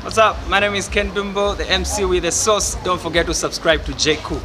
What's up? My name is Ken Dumbo, the MC with the sauce. Don't forget to subscribe to J. Cool.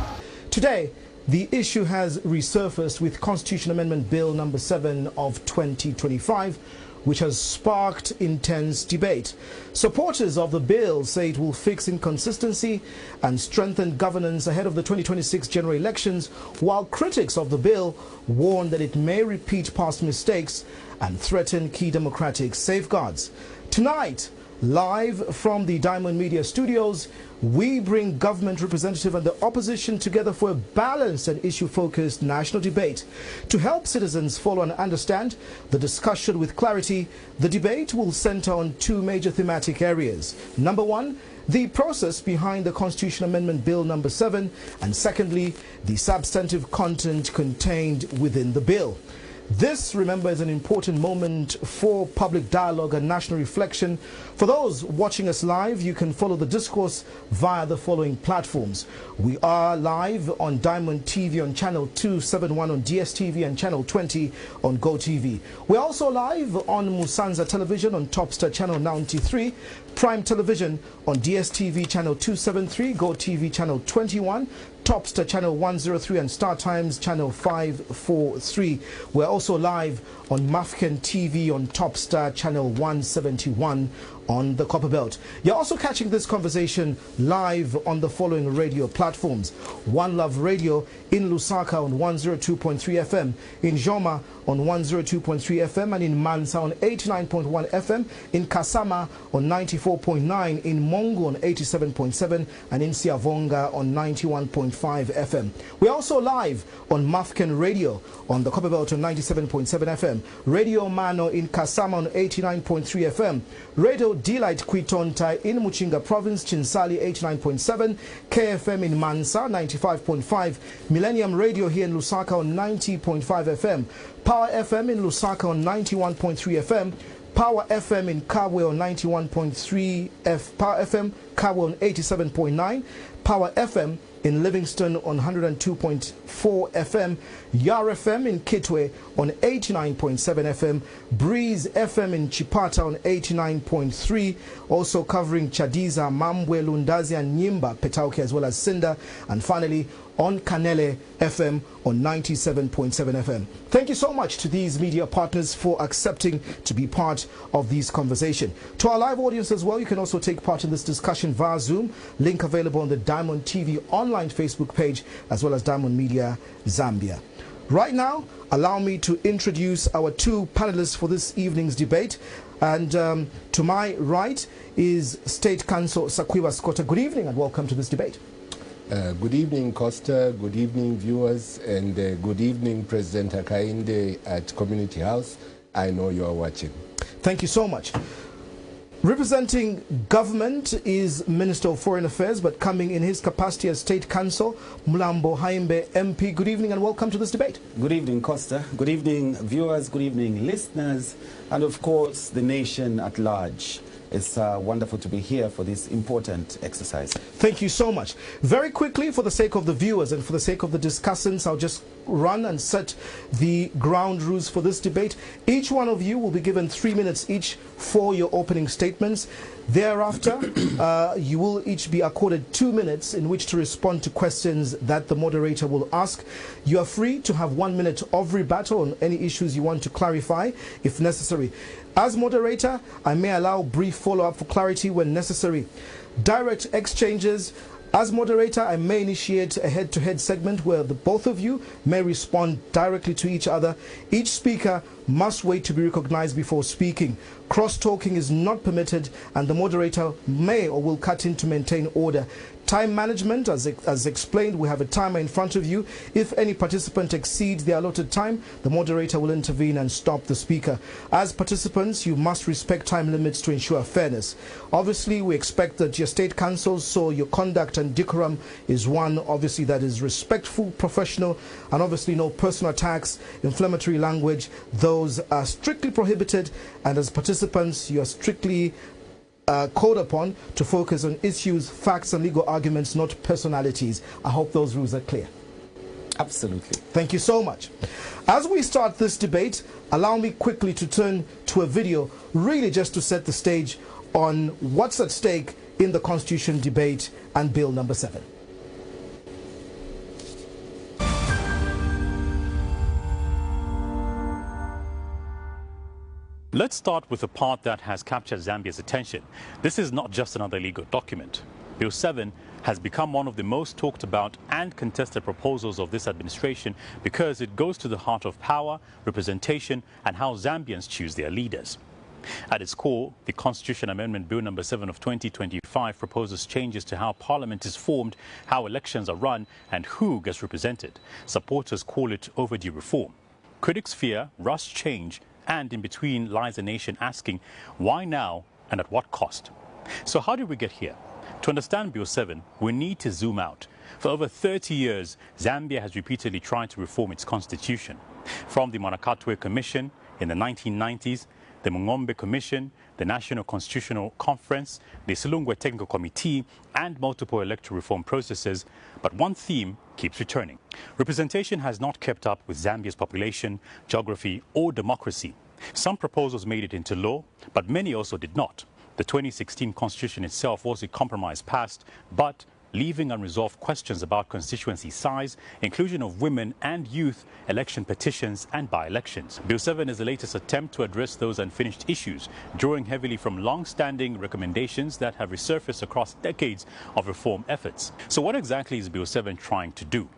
Today, the issue has resurfaced with Constitution Amendment Bill number 7 of 2025, which has sparked intense debate. Supporters of the bill say it will fix inconsistency and strengthen governance ahead of the 2026 general elections, while critics of the bill warn that it may repeat past mistakes and threaten key democratic safeguards. Tonight, live from the Diamond Media Studios, we bring government representative and the opposition together for a balanced and issue-focused national debate. To help citizens follow and understand the discussion with clarity, the debate will center on two major thematic areas. Number one, the process behind the Constitution Amendment Bill number 7, and secondly, the substantive content contained within the bill. This, remember, is an important moment for public dialogue and national reflection. For those watching us live, you can follow the discourse via the following platforms. We are live on Diamond TV on channel 271 on DSTV and channel 20 on GoTV. We're also live on Musanza Television on Topstar channel 93, Prime Television on DSTV channel 273, GoTV channel 21, Topstar channel 103 and Star Times channel 543. We're also live on Mafken TV on Topstar channel 171 on the Copperbelt. You're also catching this conversation live on the following radio platforms: One Love Radio in Lusaka on 102.3 FM, in Joma on 102.3 FM, and in Mansa on 89.1 FM, in Kasama on 94.9, in Mongo on 87.7, and in Siavonga on 91.5 FM. We're also live on Mafken Radio on the Copperbelt on 97.7 FM, Radio Mano in Kasama on 89.3 FM, Radio Delight Kwitonta in Muchinga Province, Chinsali 89.7, KFM in Mansa 95.5, Millennium Radio here in Lusaka on 90.5 FM, Power FM in Lusaka on 91.3 FM, Power FM in Kabwe on 91.3 Power FM Kabwe on 87.9, Power FM in Livingston on 102.4 FM, Yar FM in Kitwe on 89.7 FM, Breeze FM in Chipata on 89.3, also covering Chadiza, Mambwe, Lundazi and Nyimba, Petauke as well as Sinda, and finally on Kanele FM on 97.7 FM. Thank you so much to these media partners for accepting to be part of this conversation. To our live audience as well, you can also take part in this discussion via Zoom, link available on the Diamond TV online Facebook page as well as Diamond Media Zambia. Right now, allow me to introduce our two panelists for this evening's debate. And to my right is State Counsel Sakwiba Skota. Good evening and welcome to this debate. Good evening, Costa. Good evening, viewers. And good evening, President Hakainde at Community House. I know you are watching. Thank you so much. Representing government is Minister of Foreign Affairs, but coming in his capacity as State Counsel, Mulambo Haimbe MP. Good evening and welcome to this debate. Good evening, Costa. Good evening, viewers. Good evening, listeners. And of course, the nation at large. It's wonderful to be here for this important exercise. Thank you so much. Very quickly, for the sake of the viewers and for the sake of the discussants, I'll just run and set the ground rules for this debate. Each one of you will be given 3 minutes each for your opening statements. Thereafter, you will each be accorded 2 minutes in which to respond to questions that the moderator will ask. You are free to have 1 minute of rebuttal on any issues you want to clarify if necessary. As moderator, I may allow brief follow-up for clarity when necessary. Direct exchanges. As moderator, I may initiate a head-to-head segment where the both of you may respond directly to each other. Each speaker must wait to be recognized before speaking. Cross-talking is not permitted, and the moderator may or will cut in to maintain order. Time management, as explained, we have a timer in front of you. If any participant exceeds the allotted time, the moderator will intervene and stop the speaker. As participants, you must respect time limits to ensure fairness. Obviously, we expect that your state councils, so your conduct and decorum is one, obviously, that is respectful, professional, and obviously no personal attacks, inflammatory language. Those are strictly prohibited, and as participants, you are strictly called upon to focus on issues, facts and legal arguments, not personalities. I hope those rules are clear. Absolutely. Thank you so much. As we start this debate, allow me quickly to turn to a video, really just to set the stage on what's at stake in the Constitution debate and Bill number 7. Let's start with the part that has captured Zambia's attention. This is not just another legal document. Bill 7 has become one of the most talked about and contested proposals of this administration because it goes to the heart of power, representation, and how Zambians choose their leaders. At its core, the Constitution Amendment Bill number 7 of 2025 proposes changes to how Parliament is formed, how elections are run, and who gets represented. Supporters call it overdue reform. Critics fear rushed change, and in between lies a nation asking, why now and at what cost? So how did we get here? To understand Bill 7, we need to zoom out. For over 30 years, Zambia has repeatedly tried to reform its constitution. From the Monakatwe Commission in the 1990s, the Mungombe Commission, the National Constitutional Conference, the Silungwe Technical Committee, and multiple electoral reform processes. But one theme keeps returning. Representation has not kept up with Zambia's population, geography, or democracy. Some proposals made it into law, but many also did not. The 2016 Constitution itself was a compromise passed, but leaving unresolved questions about constituency size, inclusion of women and youth, election petitions and by-elections. Bill 7 is the latest attempt to address those unfinished issues, drawing heavily from long-standing recommendations that have resurfaced across decades of reform efforts. So what exactly is Bill 7 trying to do?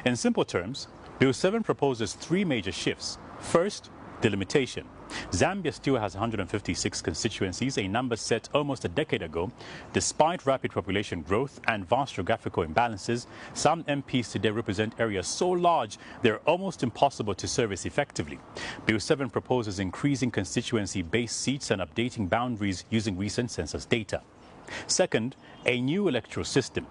In simple terms, Bill 7 proposes 3 major shifts. First, delimitation. Zambia still has 156 constituencies, a number set almost a decade ago. Despite rapid population growth and vast geographical imbalances, some MPs today represent areas so large they're almost impossible to service effectively. Bill 7 proposes increasing constituency-based seats and updating boundaries using recent census data. Second, a new electoral system.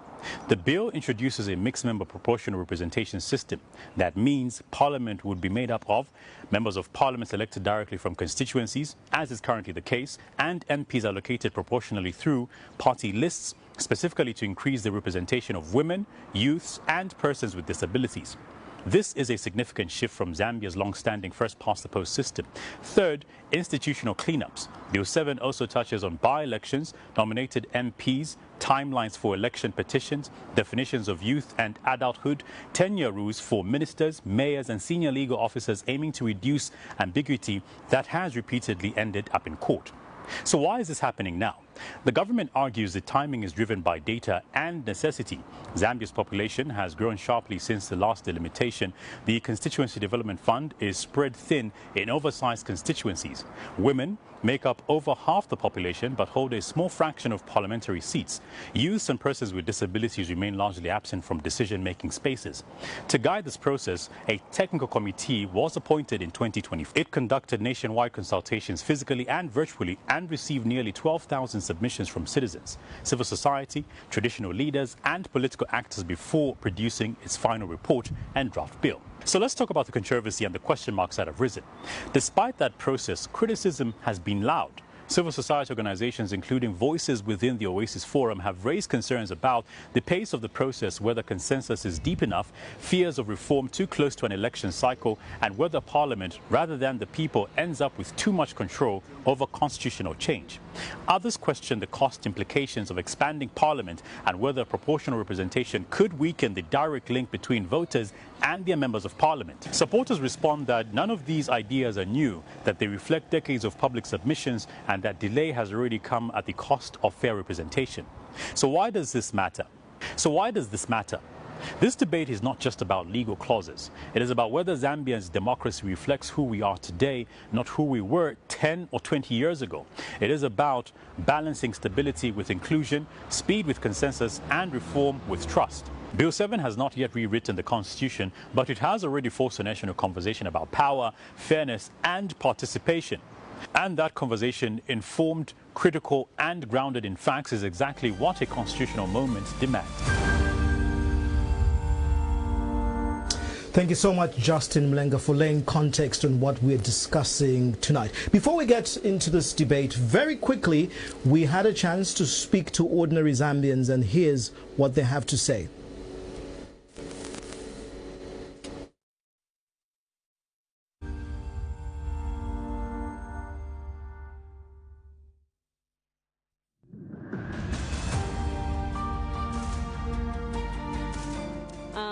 The bill introduces a mixed member proportional representation system. That means Parliament would be made up of members of Parliament elected directly from constituencies, as is currently the case, and MPs allocated proportionally through party lists, specifically to increase the representation of women, youths, and persons with disabilities. This is a significant shift from Zambia's long-standing first-past-the-post system. Third, institutional cleanups. Bill 7 also touches on by-elections, nominated MPs, timelines for election petitions, definitions of youth and adulthood, tenure rules for ministers, mayors and senior legal officers, aiming to reduce ambiguity that has repeatedly ended up in court. So why is this happening now? The government argues the timing is driven by data and necessity. Zambia's population has grown sharply since the last delimitation. The Constituency Development Fund is spread thin in oversized constituencies. Women make up over half the population but hold a small fraction of parliamentary seats. Youths and persons with disabilities remain largely absent from decision-making spaces. To guide this process, a technical committee was appointed in 2020. It conducted nationwide consultations physically and virtually and received nearly 12,000 submissions from citizens, civil society, traditional leaders and political actors before producing its final report and draft bill. So let's talk about the controversy and the question marks that have risen. Despite that process, criticism has been loud. Civil society organizations, including voices within the Oasis Forum, have raised concerns about the pace of the process, whether consensus is deep enough, fears of reform too close to an election cycle, and whether Parliament, rather than the people, ends up with too much control over constitutional change. Others question the cost implications of expanding Parliament and whether proportional representation could weaken the direct link between voters and their members of Parliament. Supporters respond that none of these ideas are new, that they reflect decades of public submissions, and that delay has already come at the cost of fair representation. So why does this matter? This debate is not just about legal clauses. It is about whether Zambia's democracy reflects who we are today, not who we were 10 or 20 years ago. It is about balancing stability with inclusion, speed with consensus, and reform with trust. Bill 7 has not yet rewritten the Constitution, but it has already forced a national conversation about power, fairness, and participation. And that conversation, informed, critical, and grounded in facts, is exactly what a constitutional moment demands. Thank you so much, Justin Mlenga, for laying context on what we're discussing tonight. Before we get into this debate, very quickly, we had a chance to speak to ordinary Zambians, and here's what they have to say.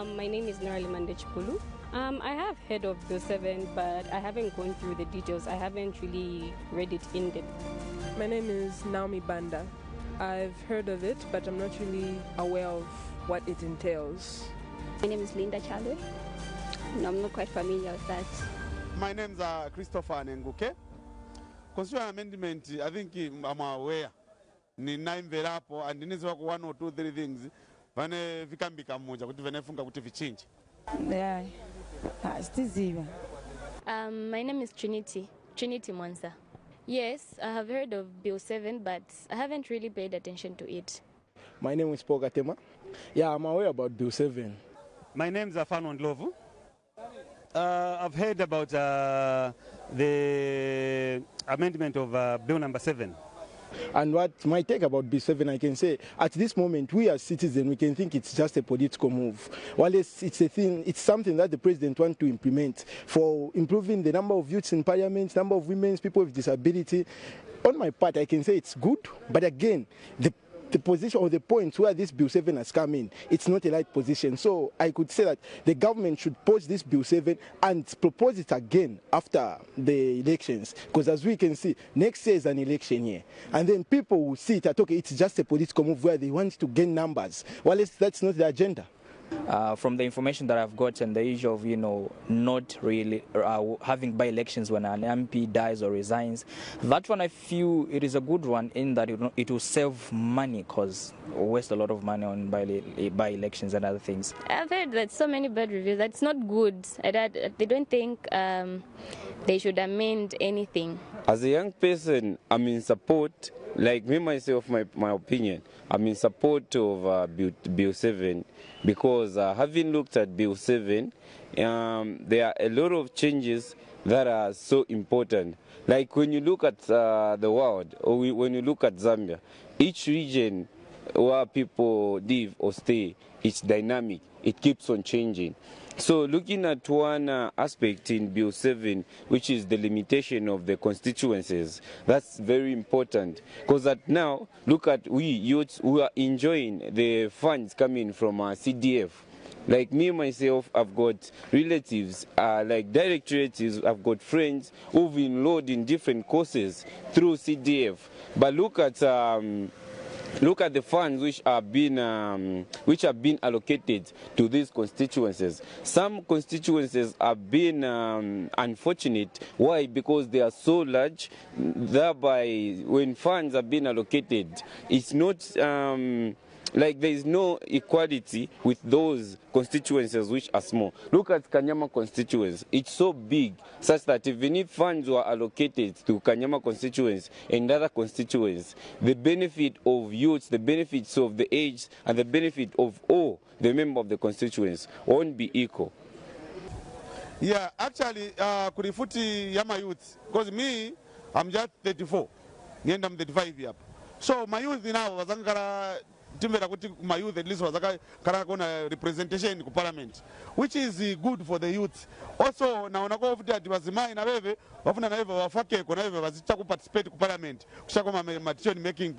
My name is Narali Mandechpulu. I have heard of Bill 7, but I haven't gone through the details. I haven't really read it in depth. My name is Naomi Banda. I've heard of it, but I'm not really aware of what it entails. My name is Linda Chalwe. No, I'm not quite familiar with that. My name is Christopher Nenguke. Constitutional amendment, I think I'm aware. Ninaimvera hapo and ninaweza ku 1 or 2 3 things vane vikambika mmoja kuti vanefunga kuti vichinje. Yeah. My name is Trinity Mwanza. Yes, I have heard of Bill 7, but I haven't really paid attention to it. My name is Paul Gatema. Yeah, I'm aware about Bill 7. My name is Afano Ndlovu. I've heard about the amendment of Bill number 7. And what my take about B7, I can say, at this moment, we as citizens, we can think it's just a political move. While it's a thing, it's something that the president wants to implement for improving the number of youths in parliament, number of women, people with disability. On my part, I can say it's good, but again, the position or the points where this Bill 7 has come in, it's not a right position. So I could say that the government should pause this Bill 7 and propose it again after the elections. Because as we can see, next year is an election year. And then people will see that, okay, it's just a political move where they want to gain numbers. Well, that's not the agenda. From the information that I've got and the issue of, not really having by-elections when an MP dies or resigns, that one I feel it is a good one in that it will save money because we waste a lot of money on by-elections and other things. I've heard that so many bad reviews. That's not good. They don't think they should amend anything. As a young person, I'm in support. Like me myself, my opinion, I'm in support of Bill 7 because having looked at Bill 7, there are a lot of changes that are so important. Like when you look at the world, or when you look at Zambia, each region where people live or stay, it's dynamic. It keeps on changing. So looking at one aspect in Bill 7, which is the limitation of the constituencies, that's very important. Because now, look at we youths who are enjoying the funds coming from CDF. Like me, myself, I've got relatives, like direct relatives, I've got friends who've enrolled in different courses through CDF. But look at the funds which have been allocated to these constituencies. Some constituencies have been unfortunate. Why? Because they are so large. Thereby, when funds have been allocated, it's not like there is no equality with those constituencies which are small. Look at Kanyama constituency. It's so big such that even if funds were allocated to Kanyama constituency and other constituencies, the benefit of youths, the benefits of the aged, and the benefit of all the members of the constituency won't be equal. Yeah, actually, kurifuti yama youth, because me, I'm just 34, and I'm 35 years. So my youth now was timera kuti my youth at least wazakara kona representation ku parliament, which is good for the youth. Also naona kwa futi ati wazimai na wewe wafuna na wewe wafake kona wewe wazita ku participate ku parliament kushakoma decision making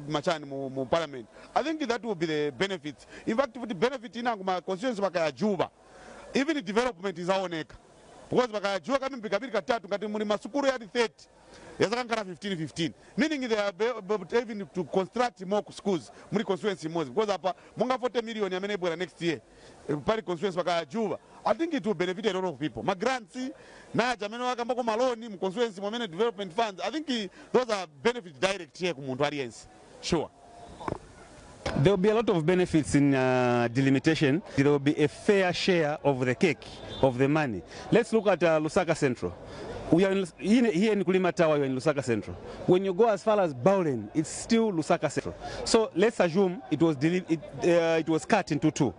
machani mu parliament. I think that will be the benefit. In fact, the benefit ina kuma constituency bakaya juba, even the development is aoneka because bakaya juba kama mbikabiri katatu ngati muri masukuru ya 30 yazakankara 15, meaning they are even to construct more schools muri constituency mozi because apa munga 40 million yamene bwera next year pali constituency bakaya juba. I think it will benefit a lot of people. Ma grants na jameno wakamba ko maloni mu constituency mwamene development funds. I think those are benefits direct here ku muntu aliyense. Sure. There will be a lot of benefits in delimitation. There will be a fair share of the cake, of the money. Let's look at Lusaka Central. We are here in Kulima Tower, you're in Lusaka Central. When you go as far as Bowlen, it's still Lusaka Central. So let's assume it was cut into two.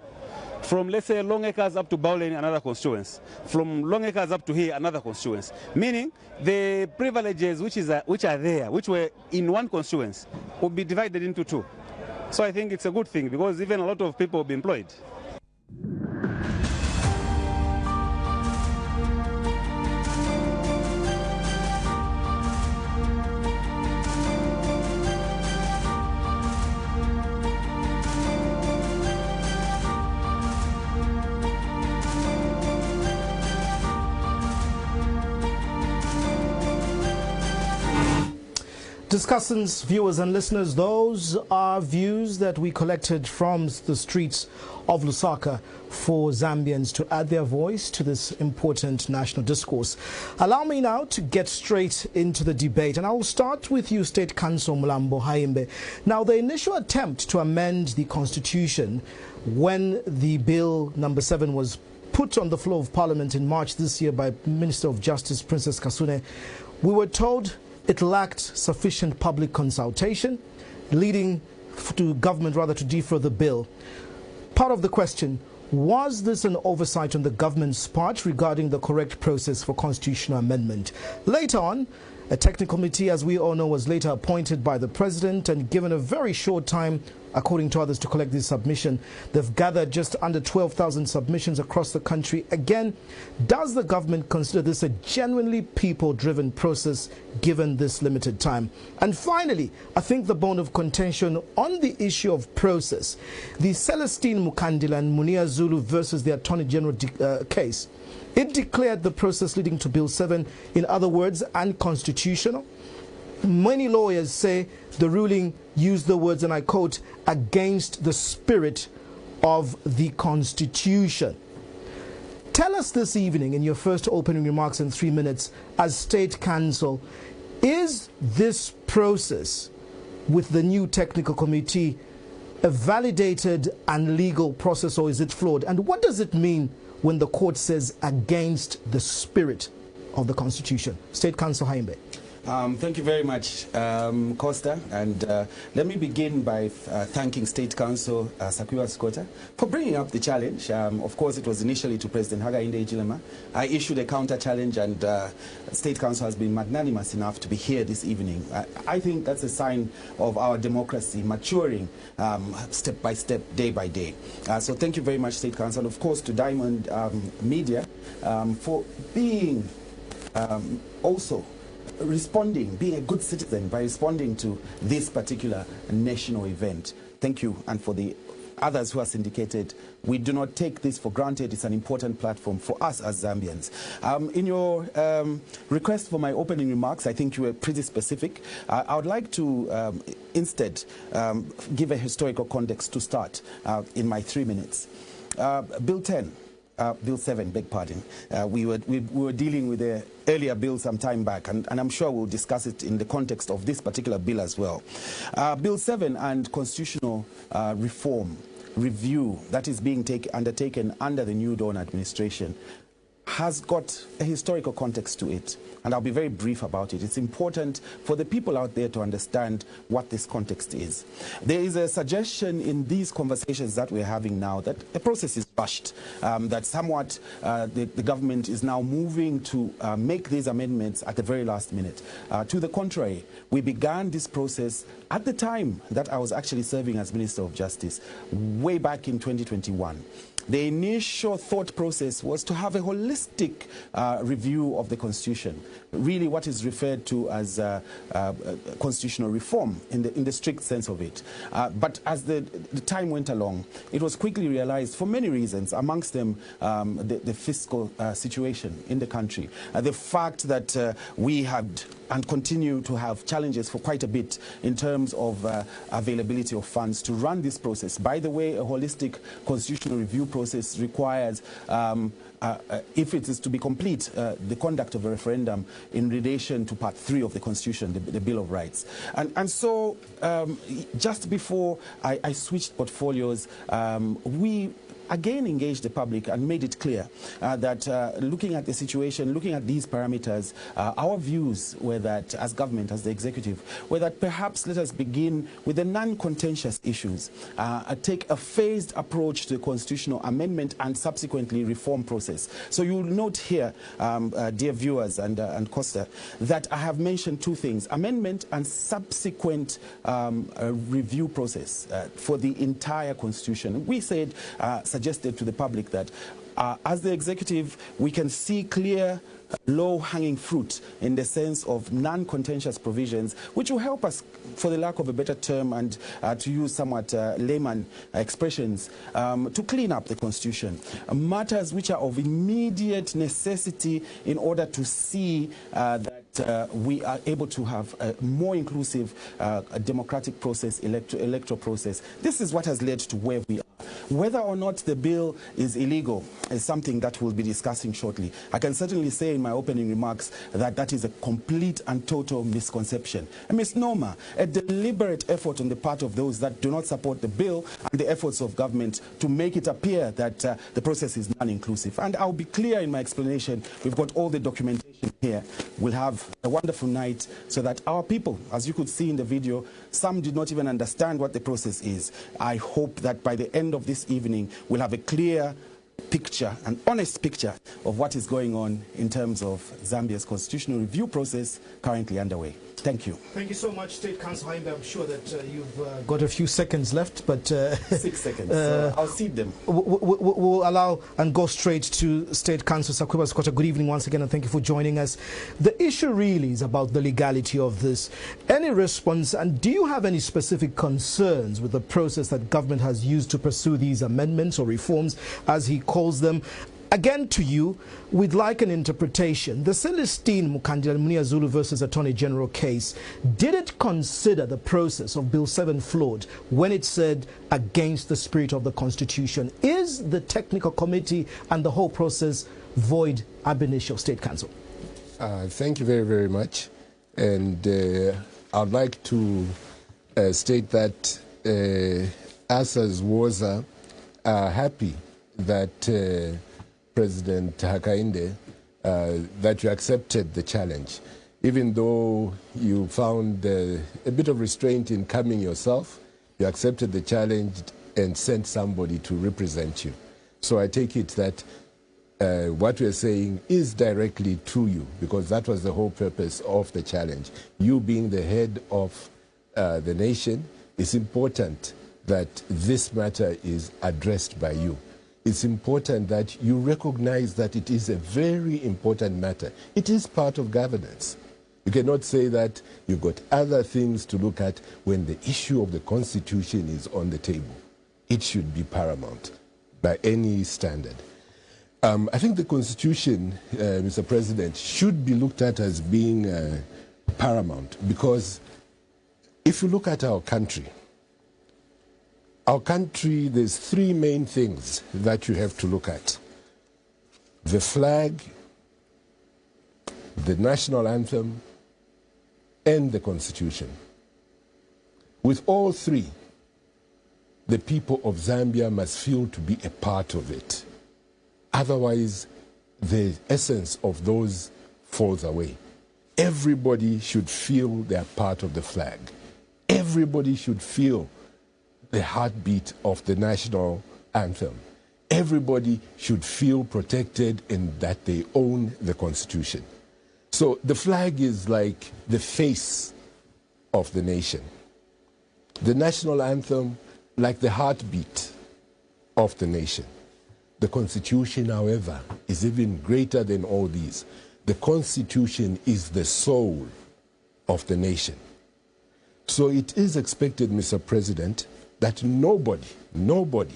From, let's say, Long Acres up to Bowlen, another constituency. From Long Acres up to here, another constituency. Meaning the privileges which are there, which were in one constituency, will be divided into two. So I think it's a good thing because even a lot of people will be employed. Discussants, viewers and listeners, those are views that we collected from the streets of Lusaka for Zambians to add their voice to this important national discourse. Allow me now to get straight into the debate, and I will start with you, State Counsel Mulambo Haimbe. Now, the initial attempt to amend the Constitution when the Bill number 7 was put on the floor of Parliament in March this year by Minister of Justice Princess Kasune, we were told it lacked sufficient public consultation, leading to government rather to defer the bill. Part of the question, was this an oversight on the government's part regarding the correct process for constitutional amendment? Later on, a technical committee, as we all know, was later appointed by the president and given a very short time, according to others, to collect this submission. They've gathered just under 12,000 submissions across the country. Again, does the government consider this a genuinely people-driven process given this limited time? And finally, I think the bone of contention on the issue of process, the Celestine Mukandila and Munia Zulu versus the Attorney General case, it declared the process leading to Bill 7, in other words, unconstitutional. Many lawyers say the ruling used the words, and I quote, against the spirit of the Constitution. Tell us this evening, in your first opening remarks in 3 minutes, as State Counsel, is this process with the new technical committee a validated and legal process, or is it flawed? And what does it mean when the court says against the spirit of the Constitution? State Counsel Haimbe. Thank you very much, Costa. And let me begin by thanking State Counsel Sakiwa Skota for bringing up the challenge. Of course, it was initially to President Hakainde Hichilema. I issued a counter challenge, and State Counsel has been magnanimous enough to be here this evening. I think that's a sign of our democracy maturing step by step, day by day. So thank you very much, State Counsel. Of course, to Diamond Media for being also responding, being a good citizen by responding to this particular national event. Thank you. And for the others who are syndicated, we do not take this for granted. It's an important platform for us as Zambians. In your request for my opening remarks, I think you were pretty specific. I would like to instead give a historical context to start in my 3 minutes. Bill 10. Bill 7, beg pardon. We were dealing with the earlier bill some time back, and I'm sure we'll discuss it in the context of this particular bill as well. Bill 7 and constitutional reform review that is being undertaken under the New Dawn administration has got a historical context to it, and I'll be very brief about it. It's important for the people out there to understand what this context is. There is a suggestion in these conversations that we're having now that the process is rushed, that somewhat the government is now moving to make these amendments at the very last minute. To the contrary, we began this process at the time that I was actually serving as Minister of Justice, way back in 2021. The initial thought process was to have a holistic review of the Constitution, really what is referred to as constitutional reform in the strict sense of it. But as the time went along, it was quickly realized for many reasons, amongst them the fiscal situation in the country, the fact that we had and continue to have challenges for quite a bit in terms of availability of funds to run this process. By the way, a holistic constitutional review process requires, if it is to be complete, the conduct of a referendum in relation to Part 3 of the Constitution, the Bill of Rights. And so just before I switched portfolios, we again engaged the public and made it clear that looking at the situation, looking at these parameters, our views were that, as government, as the executive, were that perhaps let us begin with the non-contentious issues, take a phased approach to the constitutional amendment and subsequently reform process. So you'll note here, dear viewers and Costa, that I have mentioned two things: amendment and subsequent review process for the entire Constitution. We said, suggested to the public that as the executive, we can see clear low-hanging fruit in the sense of non-contentious provisions, which will help us, for the lack of a better term and to use somewhat layman expressions, to clean up the Constitution. Matters which are of immediate necessity in order to see that we are able to have a more inclusive a democratic process, electoral process. This is what has led to where we are. Whether or not the bill is illegal is something that we'll be discussing shortly. I can certainly say in my opening remarks that that is a complete and total misconception, a misnomer, a deliberate effort on the part of those that do not support the bill and the efforts of government to make it appear that the process is non-inclusive. And I'll be clear in my explanation. We've got all the documentation here. We'll have a wonderful night so that our people, as you could see in the video, some did not even understand what the process is. I hope that by the end of this evening, we'll have a clear picture, an honest picture of what is going on in terms of Zambia's constitutional review process currently underway. Thank you. Thank you so much, State Council Haimbe. I'm sure that you've got a few seconds left, but 6 seconds. So I'll cede them. We'll allow and go straight to State Council Sakuba Skota. Good evening once again, and thank you for joining us. The issue really is about the legality of this. Any response, and do you have any specific concerns with the process that government has used to pursue these amendments or reforms, as he calls them? Again, to you, we'd like an interpretation. The Celestine Mukandila Munia Zulu versus Attorney General case, did it consider the process of Bill 7 flawed when it said against the spirit of the Constitution? Is the technical committee and the whole process void ab initio, State Council? Thank you very, very much. And I'd like to state that us as WOZA are happy that President Hakainde, that you accepted the challenge, even though you found a bit of restraint in coming yourself. You accepted the challenge and sent somebody to represent you. So I take it that what we're saying is directly to you, because that was the whole purpose of the challenge. You being the head of the nation, it's important that this matter is addressed by you. It's important that you recognize that it is a very important matter. It is part of governance. You cannot say that you've got other things to look at when the issue of the Constitution is on the table. It should be paramount by any standard. I think the Constitution, Mr. President, should be looked at as being paramount, because if you look at our country, there's three main things that you have to look at: the flag, the national anthem, and the Constitution. With all three, the people of Zambia must feel to be a part of it. Otherwise, the essence of those falls away. Everybody should feel they're part of the flag. Everybody should feel the heartbeat of the national anthem. Everybody should feel protected and that they own the Constitution. So the flag is like the face of the nation. The national anthem, like the heartbeat of the nation. The Constitution, however, is even greater than all these. The Constitution is the soul of the nation. So it is expected, Mr. President, that nobody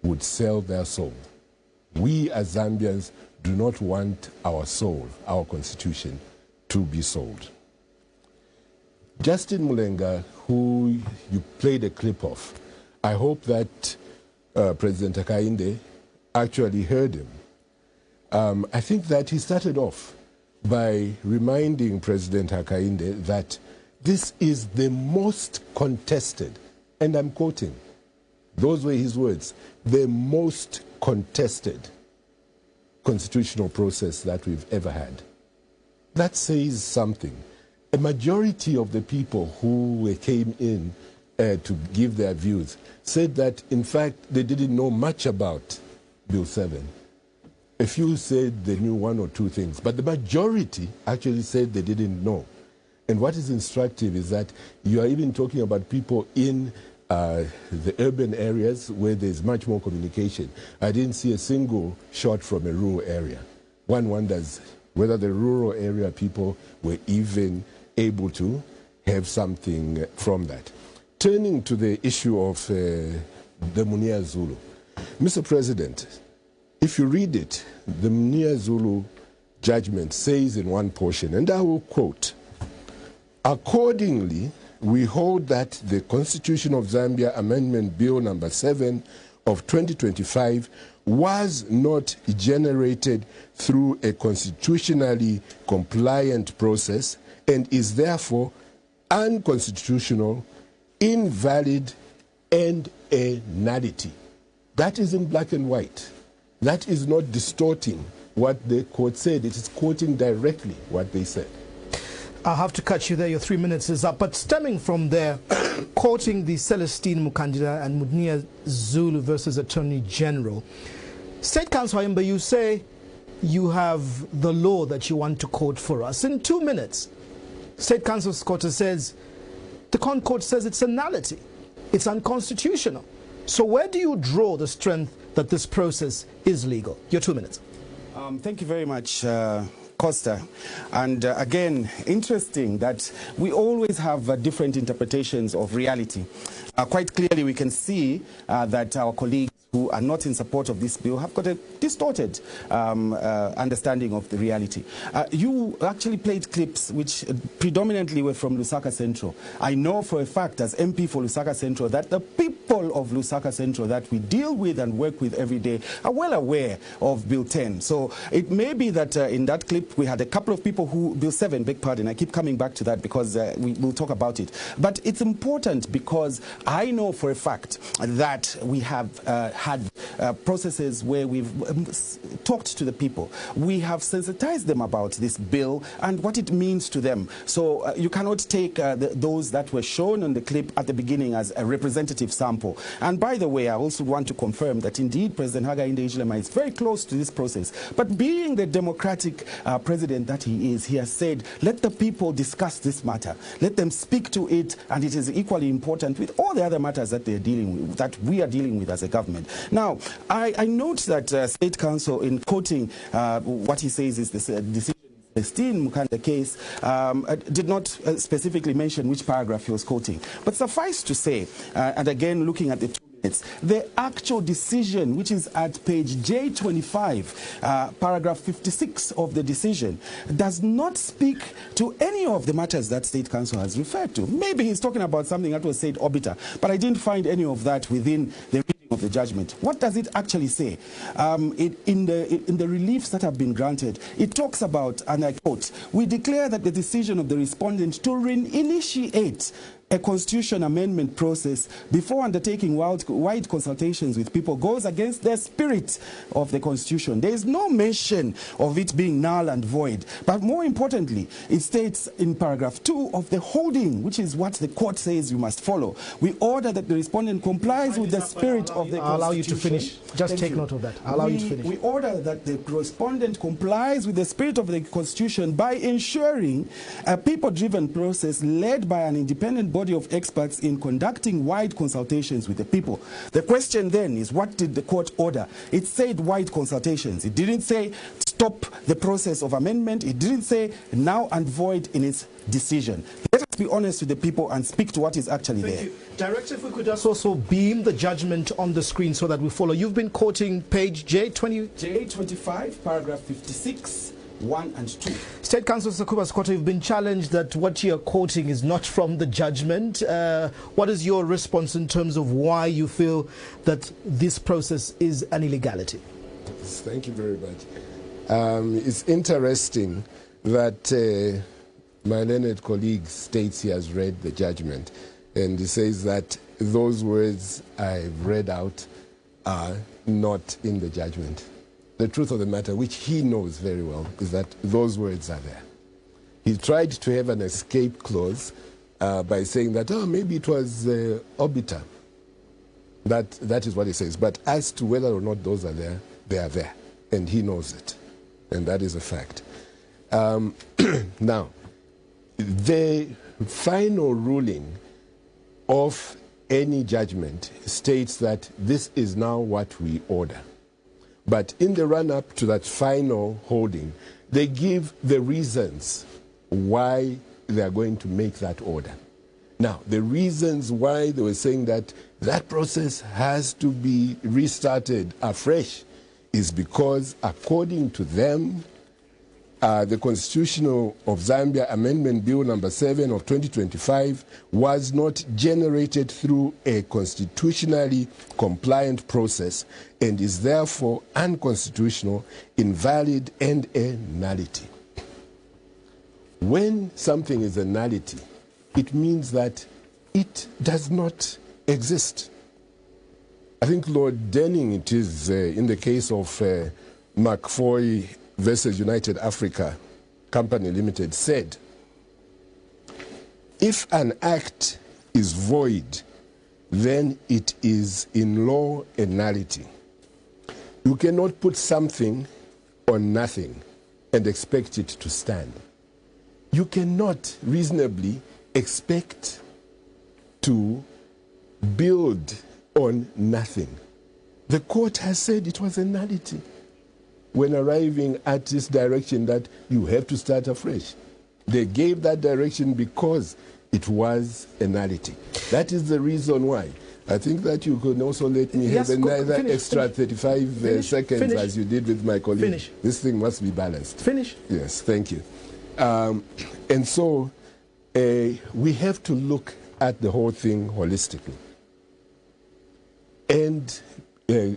would sell their soul. We as Zambians do not want our soul, our Constitution, to be sold. Justin Mulenga, who you played a clip of, I hope that President Hakainde actually heard him. I think that he started off by reminding President Hakainde that this is the most contested, and I'm quoting, those were his words, the most contested constitutional process that we've ever had. That says something. A majority of the people who came in to give their views said that, in fact, they didn't know much about Bill 7. A few said they knew one or two things, but the majority actually said they didn't know. And what is instructive is that you are even talking about people in the urban areas where there's much more communication. I didn't see a single shot from a rural area. One wonders whether the rural area people were even able to have something from that. Turning to the issue of the Munia Zulu. Mr. President, if you read it, the Munia Zulu judgment says in one portion, and I will quote, "Accordingly, we hold that the Constitution of Zambia Amendment Bill number 7 of 2025 was not generated through a constitutionally compliant process and is therefore unconstitutional, invalid, and a nullity." That is in black and white. That is not distorting what the court said. It is quoting directly what they said. I'll have to cut you there. Your 3 minutes is up. But stemming from there, quoting the Celestine Mukandida and Mudnia Zulu versus Attorney General, State Counsel Ayimba, you say you have the law that you want to quote for us. In 2 minutes, State Counsel Scott says the Court says it's a nullity. It's unconstitutional. So where do you draw the strength that this process is legal? Your 2 minutes. Thank you very much, Costa. And again, interesting that we always have different interpretations of reality. Quite clearly, we can see that our colleagues who are not in support of this bill have got a distorted understanding of the reality. You actually played clips which predominantly were from Lusaka Central. I know for a fact as MP for Lusaka Central that the people of Lusaka Central that we deal with and work with every day are well aware of Bill 10. So it may be that in that clip we had a couple of people who, Bill 7, beg pardon, I keep coming back to that because we'll talk about it. But it's important because I know for a fact that we have had processes where we've talked to the people. We have sensitized them about this bill and what it means to them. So you cannot take those that were shown on the clip at the beginning as a representative sample. And by the way, I also want to confirm that indeed President Hakainde Hichilema is very close to this process. But being the democratic president that he is, he has said, let the people discuss this matter. Let them speak to it, and it is equally important with all the other matters that they're dealing with, that we are dealing with as a government. Now, I note that State Counsel, in quoting what he says is this decision, the Celestine Mukandida case, did not specifically mention which paragraph he was quoting. But suffice to say, and again looking at the 2 minutes, the actual decision, which is at page J25, paragraph 56 of the decision, does not speak to any of the matters that State Counsel has referred to. Maybe he's talking about something that was said orbiter, but I didn't find any of that within the reading of the judgment. What does it actually say? In the reliefs that have been granted, it talks about, and I quote, "We declare that the decision of the respondent to initiate a constitution amendment process before undertaking wide consultations with people goes against the spirit of the constitution." There is no mention of it being null and void. But more importantly, it states in paragraph 2 of the holding, which is what the court says you must follow, we order that the respondent complies with the spirit of the constitution. I'll allow you to finish. Just take note of that. I'll allow you to finish. We order that the respondent complies with the spirit of the constitution by ensuring a people-driven process led by an independent body of experts in conducting wide consultations with the people. The question then is, what did the court order? It said wide consultations. It didn't say stop the process of amendment. It didn't say now and void in its decision. Let us be honest with the people and speak to what is actually there. You. Director, if we could just also beam the judgment on the screen so that we follow. You've been quoting page J25, paragraph 56. 1 and 2. State Counsel Sakuba Squatter, you've been challenged that what you're quoting is not from the judgment. What is your response in terms of why you feel that this process is an illegality? Thank you very much. It's interesting that my learned colleague states he has read the judgment, and he says that those words I've read out are not in the judgment. The truth of the matter, which he knows very well, is that those words are there. He tried to have an escape clause by saying that, oh, maybe it was orbiter. That is what he says. But as to whether or not those are there, they are there. And he knows it. And that is a fact. Now, the final ruling of any judgment states that this is now what we order. But in the run-up to that final holding, they give the reasons why they are going to make that order. Now, the reasons why they were saying that that process has to be restarted afresh is because, according to them, the Constitution of Zambia Amendment Bill number 7 of 2025 was not generated through a constitutionally compliant process and is therefore unconstitutional, invalid, and a nullity. When something is a nullity, it means that it does not exist. I think Lord Denning, it is in the case of McFoy versus United Africa Company Limited, said, if an act is void, then it is in law a nullity. You cannot put something on nothing and expect it to stand. You cannot reasonably expect to build on nothing. The court has said it was a nullity when arriving at this direction that you have to start afresh. They gave that direction because it was a nullity. That is the reason why. I think that you could also let me have another extra 35 seconds as you did with my colleague. This thing must be balanced. Finish. Yes, thank you. And so we have to look at the whole thing holistically and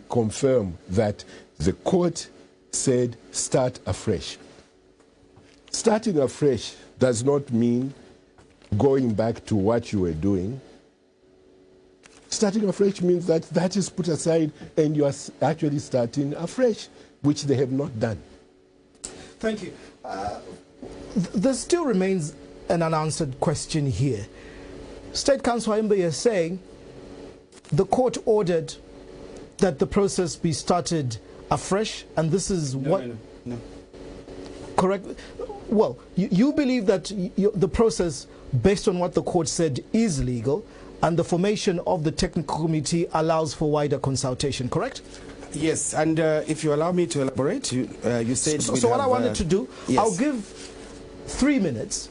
confirm that the court said start afresh. Starting afresh does not mean going back to what you were doing. Starting afresh means that that is put aside and you are actually starting afresh, which they have not done. Thank you. There still remains an unanswered question here. State Counsel Haimba is saying the court ordered that the process be started afresh, and this is No. correct? Well, you believe that the process, based on what the court said, is legal, and the formation of the technical committee allows for wider consultation, correct? Yes, and if you allow me to elaborate, you said... So what I wanted to do, yes. I'll give 3 minutes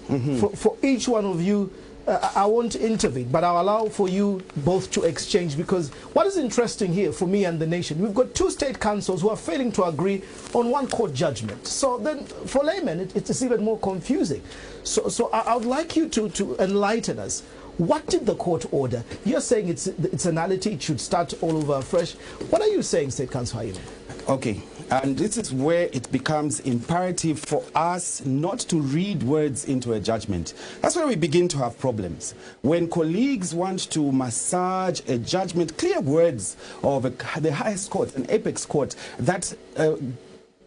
for each one of you. I won't intervene, but I'll allow for you both to exchange, because what is interesting here for me and the nation, we've got two state councils who are failing to agree on one court judgment. So then for laymen, it's even more confusing. So I would like you to enlighten us. What did the court order? You're saying it's a nullity, it should start all over afresh. What are you saying, State Counsel Haimba? Okay, and this is where it becomes imperative for us not to read words into a judgment. That's where we begin to have problems. When colleagues want to massage a judgment, clear words of the highest court, an apex court, that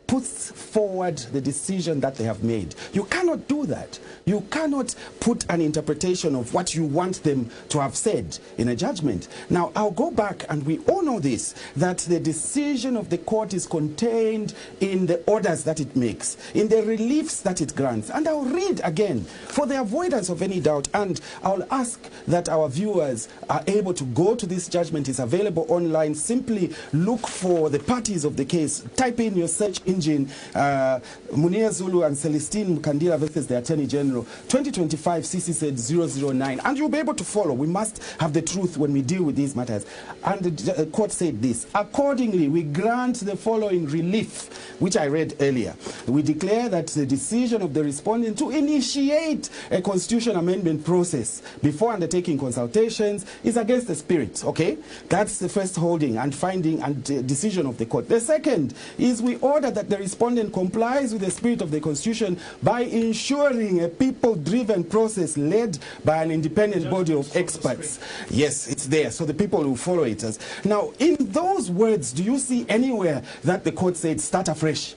puts forward the decision that they have made. You cannot do that. You cannot put an interpretation of what you want them to have said in a judgment. Now, I'll go back, and we all know this, that the decision of the court is contained in the orders that it makes, in the reliefs that it grants. And I'll read again, for the avoidance of any doubt, and I'll ask that our viewers are able to go to this judgment. It's available online. Simply look for the parties of the case. Type in your search engine, Munia Zulu and Celestine Mkandila versus the Attorney General, 2025 CC said 009, and you'll be able to follow. We must have the truth when we deal with these matters. And the court said this: accordingly, we grant the following relief, which I read earlier. We declare that the decision of the respondent to initiate a constitution amendment process before undertaking consultations is against the spirit. Okay, that's the first holding and finding and decision of the court. The second is we order that the respondent complies with the spirit of the Constitution by ensuring a people-driven process led by an independent body of experts. Yes, it's there, so the people will follow it. Now, in those words, do you see anywhere that the court said start afresh?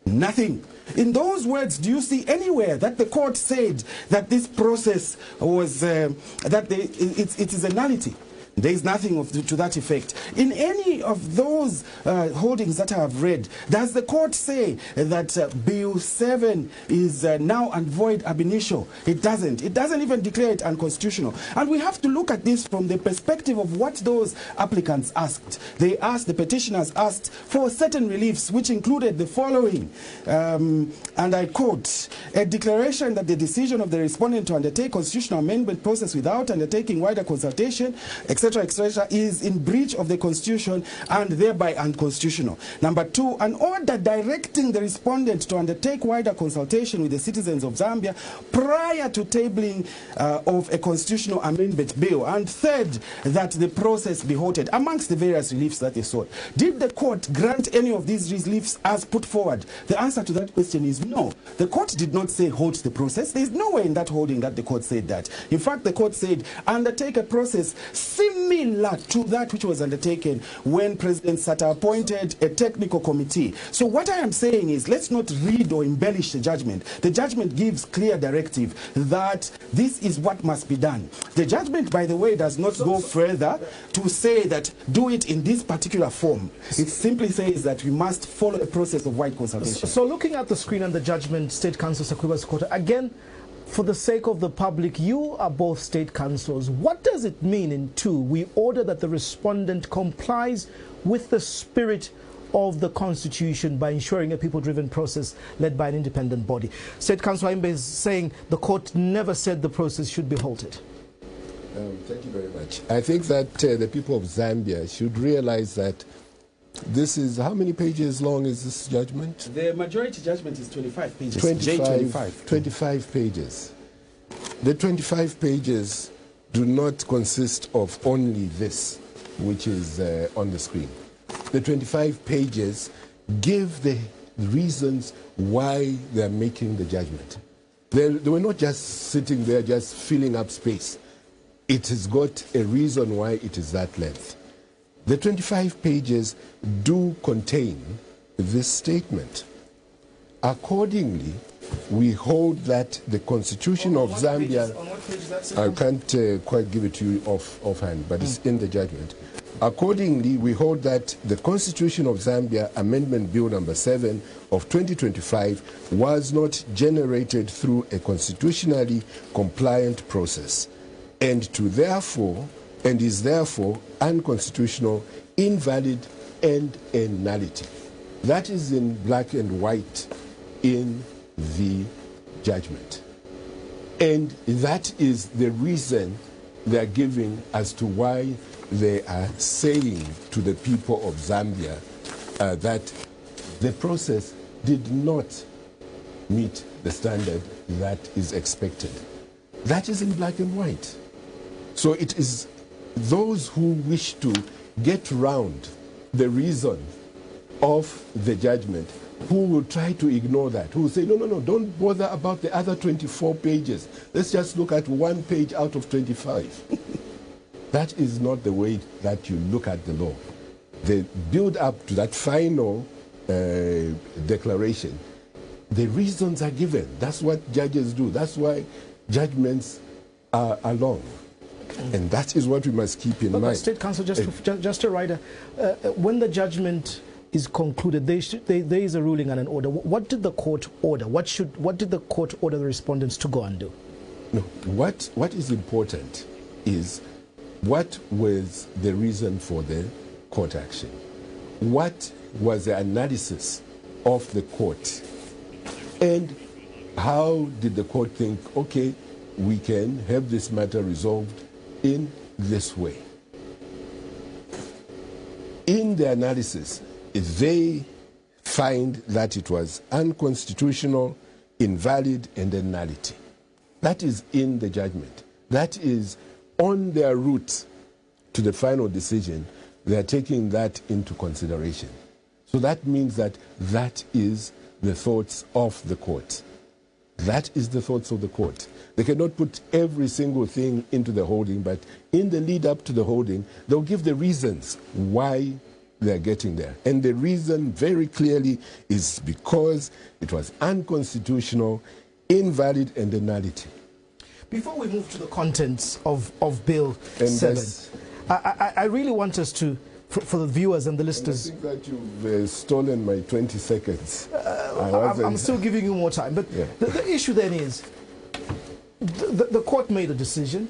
Nothing. In those words, do you see anywhere that the court said that this process was, it is a nullity? There is nothing to that effect. In any of those holdings that I have read, does the court say that Bill 7 is now and void ab initio? It doesn't. It doesn't even declare it unconstitutional. And we have to look at this from the perspective of what those applicants asked. They asked, the petitioners asked for certain reliefs, which included the following, and I quote, a declaration that the decision of the respondent to undertake constitutional amendment process without undertaking wider consultation, etc., etc., is in breach of the Constitution and thereby unconstitutional. Number two, an order directing the respondent to undertake wider consultation with the citizens of Zambia prior to tabling of a constitutional amendment bill. And third, that the process be halted amongst the various reliefs that they sought. Did the court grant any of these reliefs as put forward? The answer to that question is no. The court did not say halt the process. There is nowhere in that holding that the court said that. In fact, the court said undertake a process similar to that which was undertaken when President Sata appointed a technical committee. So what I am saying is, let's not read or embellish the judgment. The judgment gives clear directive that this is what must be done. The judgment, by the way, does not go further to say that do it in this particular form. It simply says that we must follow a process of wide consultation. So looking at the screen and the judgment, State Counsel Sakuba Skota, again, for the sake of the public, you are both state councillors. What does it mean in 2? We order that the respondent complies with the spirit of the Constitution by ensuring a people-driven process led by an independent body. State Councillor Imbe is saying the court never said the process should be halted. Thank you very much. I think that the people of Zambia should realize that this is, how many pages long is this judgment? The majority judgment is 25 pages. 25 pages. The 25 pages do not consist of only this, which is on the screen. The 25 pages give the reasons why they're making the judgment. They were not just sitting there, just filling up space. It has got a reason why it is that length. The 25 pages do contain this statement. Accordingly, we hold that the Constitution of Zambia, I can't quite give it to you offhand, but it's in the judgment. Accordingly, we hold that the Constitution of Zambia Amendment Bill number 7 of 2025 was not generated through a constitutionally compliant process and is therefore unconstitutional, invalid, and a nullity. That is in black and white in the judgment. And that is the reason they are giving as to why they are saying to the people of Zambia that the process did not meet the standard that is expected. That is in black and white. So it is those who wish to get round the reason of the judgment who will try to ignore that, who will say, no, don't bother about the other 24 pages. Let's just look at one page out of 25. That is not the way that you look at the law. The build up to that final declaration, the reasons are given. That's what judges do. That's why judgments are long. And that is what we must keep in mind. State Council, just a rider, when the judgment is concluded, there is a ruling and an order. What did the court order? What did the court order the respondents to go and do? No, what is important is what was the reason for the court action? What was the analysis of the court? And how did the court think, okay, we can have this matter resolved in this way? In the analysis, if they find that it was unconstitutional, invalid, and a nullity, that is in the judgment. That is on their route to the final decision. They are taking that into consideration. So that means that that is the thoughts of the court. That is the thoughts of the court. They cannot put every single thing into the holding, but in the lead up to the holding, they'll give the reasons why they're getting there. And the reason very clearly is because it was unconstitutional, invalid, and a nullity. Before we move to the contents of Bill 7, I really want us to, for the viewers and the listeners... And I think that you've stolen my 20 seconds. I'm still giving you more time. But yeah. the issue then is, the court made a decision.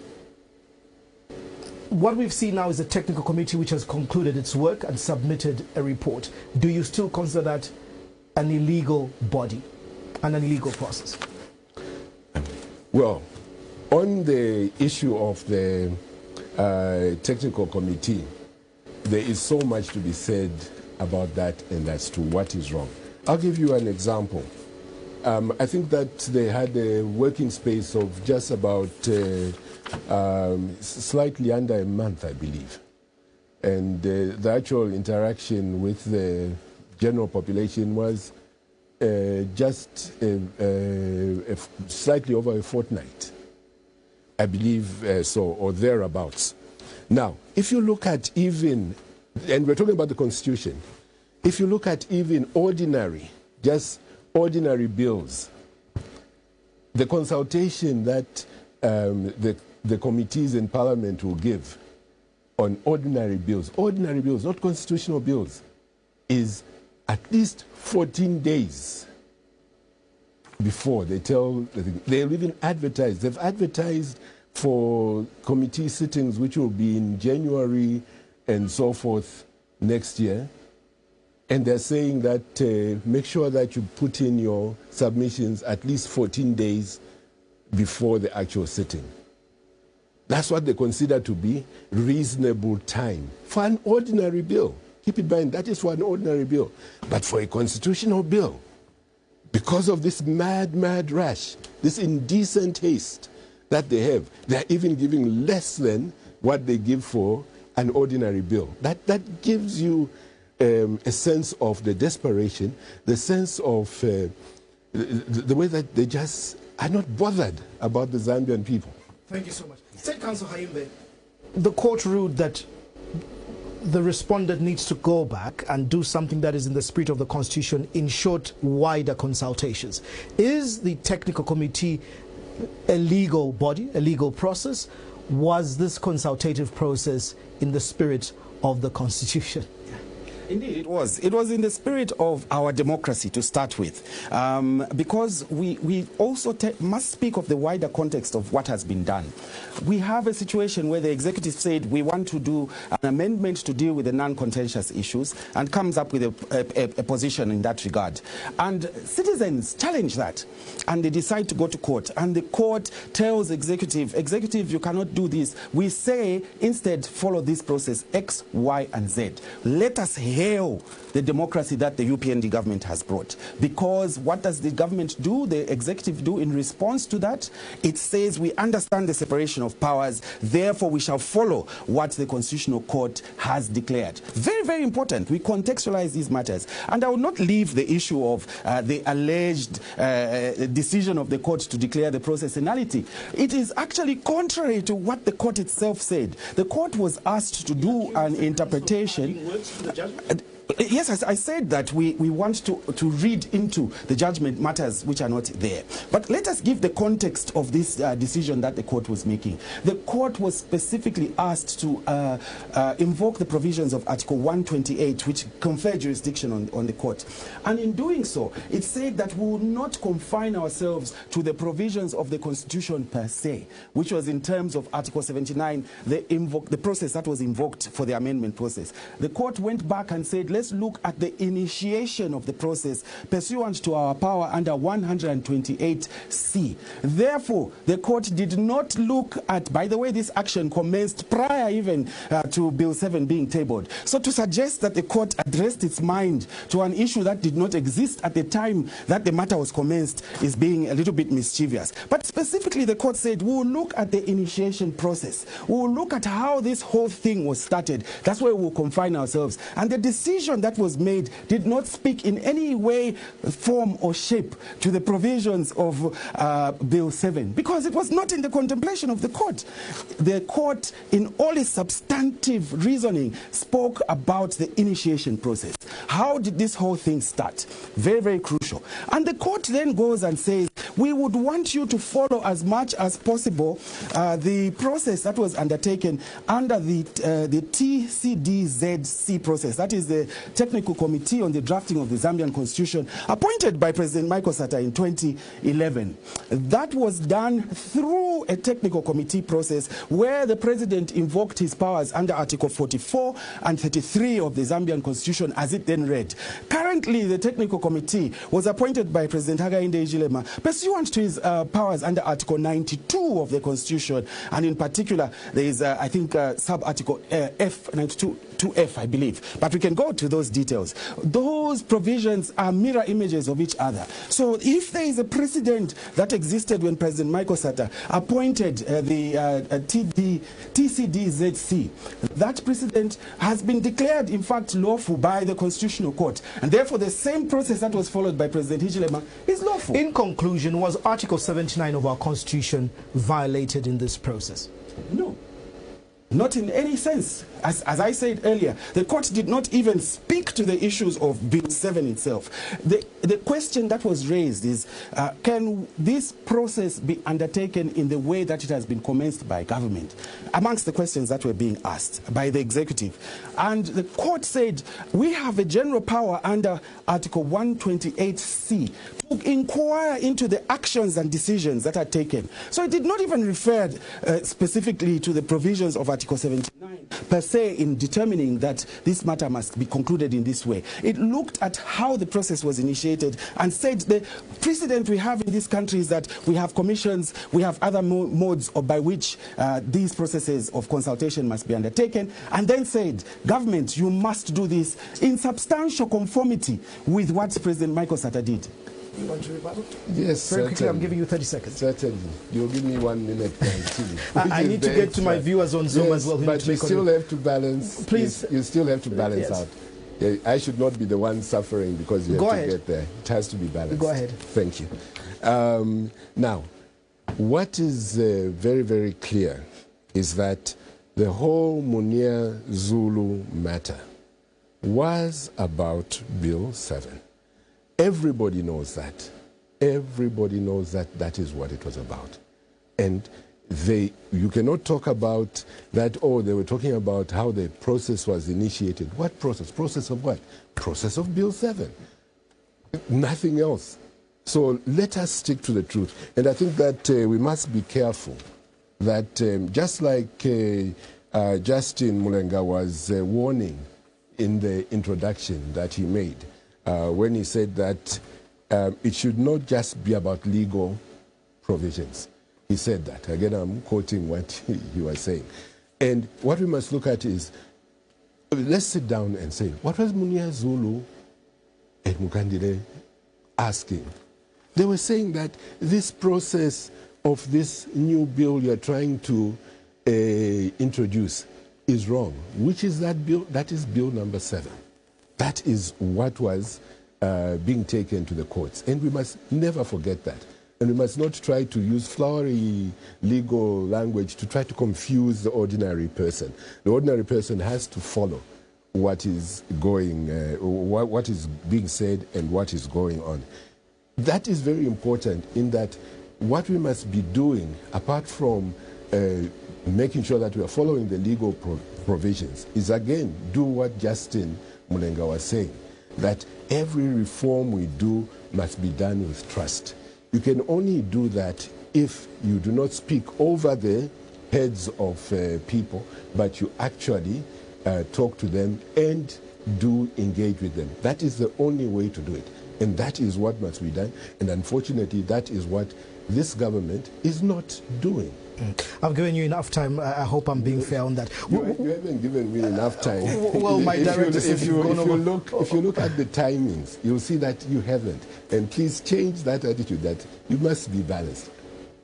What we've seen now is a technical committee which has concluded its work and submitted a report. Do you still consider that an illegal body and an illegal process? Well, on the issue of the technical committee, there is so much to be said about that and as to what is wrong. I'll give you an example. I think that they had a working space of just about slightly under a month, I believe. And the actual interaction with the general population was just slightly over a fortnight, I believe so, or thereabouts. Now, if you look at even, and we're talking about the Constitution, if you look at even ordinary, just ordinary bills, the consultation that the committees in Parliament will give on ordinary bills, not constitutional bills, is at least 14 days before they tell, they'll even advertise. They've advertised for committee sittings which will be in January and so forth next year. And they're saying that make sure that you put in your submissions at least 14 days before the actual sitting. That's what they consider to be reasonable time for an ordinary bill. Keep in mind, that is for an ordinary bill. But for a constitutional bill, because of this mad rush, this indecent haste that they have, they're even giving less than what they give for an ordinary bill. That gives you a sense of the desperation, the sense of the way that they just are not bothered about the Zambian people. Thank you so much. State Counsel Haimbe, the court ruled that the respondent needs to go back and do something that is in the spirit of the Constitution, in short, wider consultations. Is the technical committee a legal body, a legal process? Was this consultative process in the spirit of the Constitution? Indeed, it was. It was in the spirit of our democracy to start with, because we also must speak of the wider context of what has been done. We have a situation where the executive said we want to do an amendment to deal with the non-contentious issues and comes up with a position in that regard. And citizens challenge that and they decide to go to court. And the court tells executive, you cannot do this. We say instead follow this process X, Y, and Z. Let us hail the democracy that the UPND government has brought. Because what does the government do, the executive do in response to that? It says we understand the separation of powers, therefore we shall follow what the Constitutional Court has declared. Very, very important. We contextualize these matters. And I will not leave the issue of the alleged decision of the court to declare the process nullity. It is actually contrary to what the court itself said. The court was asked to do an interpretation. Yes, I said that we want to read into the judgment matters which are not there. But let us give the context of this decision that the court was making. The court was specifically asked to invoke the provisions of Article 128, which confer jurisdiction on the court. And in doing so, it said that we will not confine ourselves to the provisions of the Constitution per se, which was in terms of Article 79, the process that was invoked for the amendment process. The court went back and said, let's look at the initiation of the process pursuant to our power under 128C. Therefore, the court did not look at, by the way, this action commenced prior even to Bill 7 being tabled. So to suggest that the court addressed its mind to an issue that did not exist at the time that the matter was commenced is being a little bit mischievous. But specifically, the court said, we will look at the initiation process. We will look at how this whole thing was started. That's where we will confine ourselves. And the decision that was made did not speak in any way, form, or shape to the provisions of Bill 7, because it was not in the contemplation of the court. The court, in all its substantive reasoning, spoke about the initiation process. How did this whole thing start? Very, very crucial. And the court then goes and says, we would want you to follow as much as possible the process that was undertaken under the TCDZC process. That is the Technical Committee on the Drafting of the Zambian Constitution, appointed by President Michael Sata in 2011. That was done through a technical committee process where the President invoked his powers under Article 44 and 33 of the Zambian Constitution as it then read. Currently, the Technical Committee was appointed by President Hakainde Hichilema pursuant pursuant to his powers under Article 92 of the Constitution, and in particular, there is, I think, sub-article F, 92(f), I believe. But we can go to those details. Those provisions are mirror images of each other. So if there is a precedent that existed when President Michael Sata appointed the TCDZC, that precedent has been declared, in fact, lawful by the Constitutional Court. And therefore, the same process that was followed by President Hichilema is lawful. In conclusion, was Article 79 of our Constitution violated in this process? No. Not in any sense. As I said earlier, the court did not even speak to the issues of Bill 7 itself. The question that was raised is, can this process be undertaken in the way that it has been commenced by government? Amongst the questions that were being asked by the executive. And the court said, we have a general power under Article 128C to inquire into the actions and decisions that are taken. So it did not even refer specifically to the provisions of Article 79 per se in determining that this matter must be concluded in this way. It looked at how the process was initiated and said the precedent we have in this country is that we have commissions, we have other modes by which these processes of consultation must be undertaken, and then said, government, you must do this in substantial conformity with what President Michael Sata did. You want to rebuttal? Yes, very quickly. I'm certainly. giving you 30 seconds. Certainly. You'll give me 1 minute. I need to get to my viewers on Zoom as well. But you still have to balance. Please. You still have to balance out. Yeah, I should not be the one suffering because you have to get there. It has to be balanced. Go ahead. Thank you. Now, what is very, very clear is that the whole Munir Zulu matter was about Bill 7. Everybody knows that. Everybody knows that that is what it was about. And you cannot talk about that, oh, they were talking about how the process was initiated. What process? Process of what? Process of Bill 7. Nothing else. So let us stick to the truth. And I think that we must be careful that just like Justin Mulenga was warning in the introduction that he made, when he said that it should not just be about legal provisions. He said that. Again, I'm quoting what he was saying. And what we must look at is, let's sit down and say, what was Munir Zulu and Mukandile asking? They were saying that this process of this new bill you're trying to introduce is wrong. Which is that bill? That is Bill number 7. That is what was being taken to the courts. And we must never forget that. And we must not try to use flowery legal language to try to confuse the ordinary person. The ordinary person has to follow what is going, what is being said and what is going on. That is very important in that what we must be doing, apart from making sure that we are following the legal provisions, is again, do what Justin Mulenga was saying, that every reform we do must be done with trust. You can only do that if you do not speak over the heads of people, but you actually talk to them and do engage with them. That is the only way to do it. And that is what must be done. And unfortunately, that is what this government is not doing. I've given you enough time. I hope I'm being fair on that. You haven't given me enough time. Well, my director says if you look at the timings, you'll see that you haven't. And please change that attitude that you must be balanced.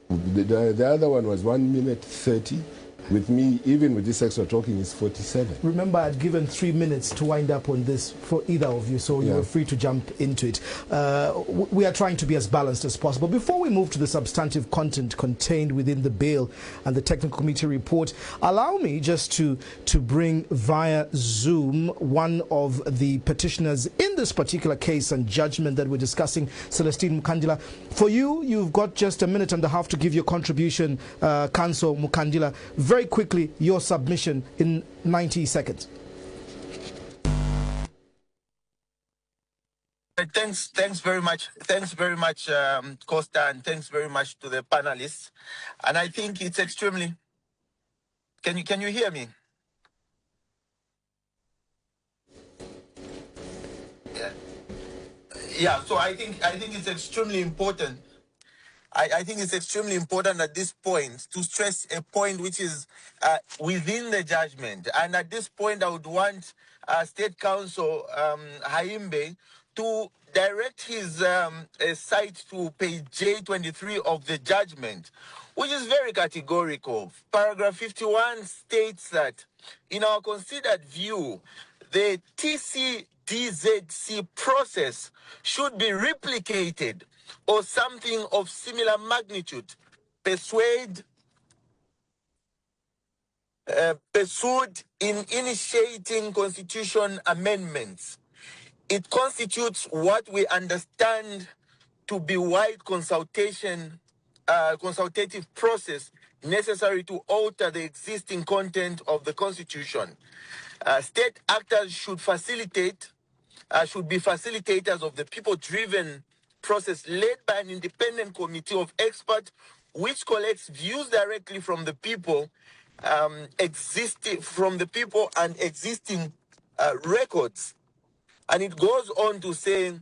The other one was 1 minute 30. With me, even with this extra talking, is 47. Remember, I'd given 3 minutes to wind up on this for either of you, so you were free to jump into it. We are trying to be as balanced as possible. Before we move to the substantive content contained within the bill and the technical committee report, allow me just to bring via Zoom one of the petitioners in this particular case and judgment that we're discussing, Celestine Mukandila. For you, you've got just a minute and a half to give your contribution, Council Mukandila. Very quickly, your submission in 90 seconds. Thanks very much. Thanks very much, Costa, and thanks very much to the panelists. And I think it's extremely. Can you hear me? Yeah. So I think it's extremely important I think it's extremely important at this point to stress a point which is within the judgment. And at this point, I would want State Counsel Haimbe to direct his sight to page J23 of the judgment, which is very categorical. Paragraph 51 states that, in our considered view, the TCDZC process should be replicated or something of similar magnitude, pursued in initiating constitution amendments. It constitutes what we understand to be wide consultative process necessary to alter the existing content of the Constitution. State actors should be facilitators of the people-driven process led by an independent committee of experts which collects views directly from the people, and existing records. And it goes on to say,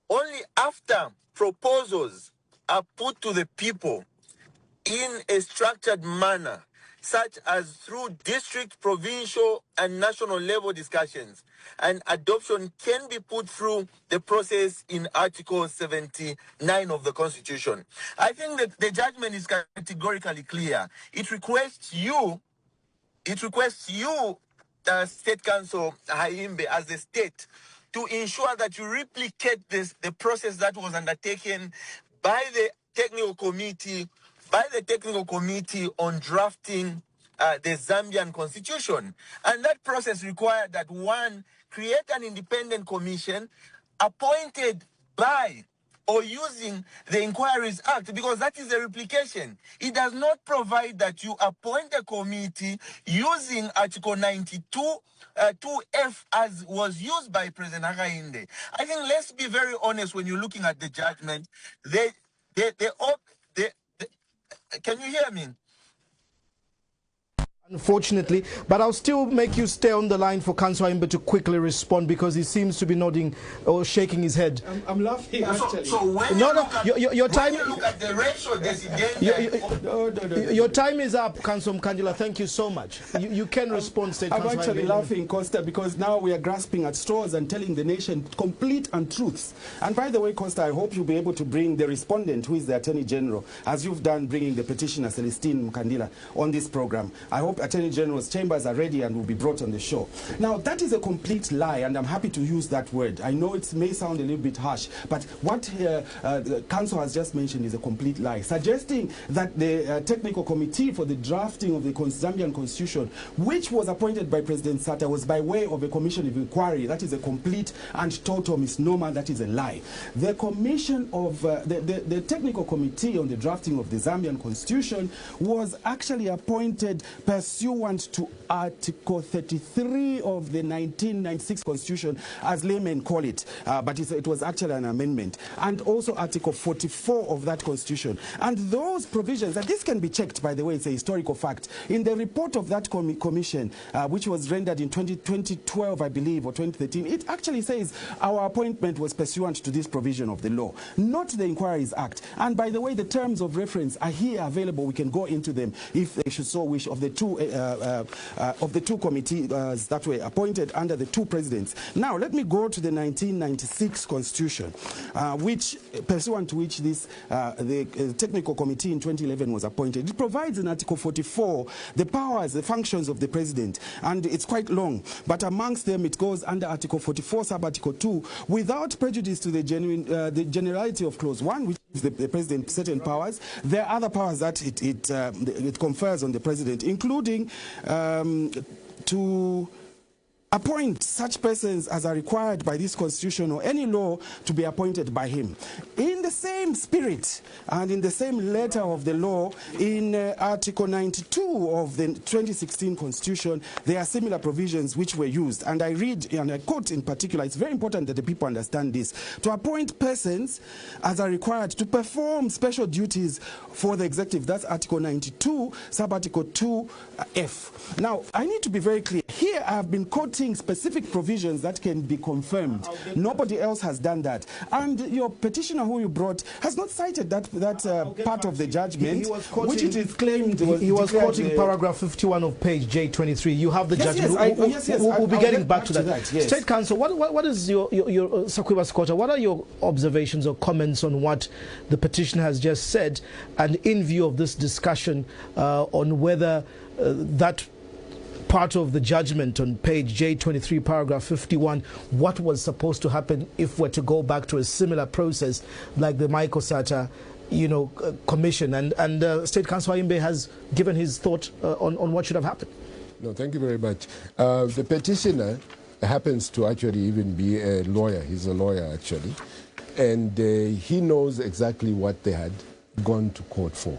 only after proposals are put to the people in a structured manner, such as through district, provincial, and national level discussions, and adoption can be put through the process in Article 79 of the Constitution. I think that the judgment is categorically clear. It requests you, State Counsel Haimbe, as the state, to ensure that you replicate the process that was undertaken by the technical committee on drafting the Zambian constitution. And that process required that one, create an independent commission appointed by or using the Inquiries Act, because that is a replication. It does not provide that you appoint a committee using Article 92 2F as was used by President Hakainde. I think let's be very honest when you're looking at the judgment. Can you hear me? Unfortunately, but I'll still make you stay on the line for Councillor Haimbe to quickly respond, because he seems to be nodding or shaking his head. I'm laughing actually. So when you look at the ratio your time is up, Councillor Mkandila. Thank you so much. You can respond, State I'm Councillor actually Haimbe. laughing, Costa, because now we are grasping at straws and telling the nation complete untruths. And by the way, Costa, I hope you'll be able to bring the respondent, who is the Attorney General, as you've done bringing the petitioner, Celestine Mkandila, on this program. I hope Attorney General's chambers are ready and will be brought on the show. Now, that is a complete lie, and I'm happy to use that word. I know it may sound a little bit harsh, but what the Council has just mentioned is a complete lie. Suggesting that the technical committee for the drafting of the Zambian constitution, which was appointed by President Sata, was by way of a commission of inquiry, that is a complete and total misnomer. That is a lie. The commission of the technical committee on the drafting of the Zambian constitution was actually appointed pursuant to Article 33 of the 1996 Constitution, as laymen call it, but it was actually an amendment, and also Article 44 of that Constitution. And those provisions, and this can be checked, by the way, it's a historical fact, in the report of that commission, which was rendered in 2012, I believe, or 2013, it actually says our appointment was pursuant to this provision of the law, not the Inquiries Act. And by the way, the terms of reference are here available. We can go into them if they should so wish, of the two committees that were appointed under the two presidents. Now, let me go to the 1996 Constitution, which, pursuant to which this the technical committee in 2011 was appointed. It provides in Article 44 the powers, the functions of the president, and it's quite long. But amongst them, it goes under Article 44, sub-Article 2, without prejudice to the generality of Clause 1, which gives the president certain powers. There are other powers that it confers on the president, including to appoint such persons as are required by this constitution or any law to be appointed by him. In the same spirit and in the same letter of the law, in Article 92 of the 2016 Constitution, there are similar provisions which were used. And I read, and I quote in particular, it's very important that the people understand this, to appoint persons as are required to perform special duties for the executive. That's Article 92, sub-Article 2F. Now, I need to be very clear. Here, have been quoting specific provisions that can be confirmed. Nobody else has done that. And your petitioner who you brought has not cited that part of the judgment, which it is claimed was he was declared, quoting paragraph 51 of page J23. You have the Yes, judgment. yes, We'll be I'll getting get back to that. yes. State Council, what is your Sakwiba Squatter, what are your observations or comments on what the petitioner has just said, and in view of this discussion on whether that part of the judgment on page J23, paragraph 51, what was supposed to happen if we're to go back to a similar process like the Michael Sata, commission, and State Council Ayimbe has given his thought on what should have happened. No, thank you very much. The petitioner happens to actually even be a lawyer. He's a lawyer, actually. And he knows exactly what they had gone to court for.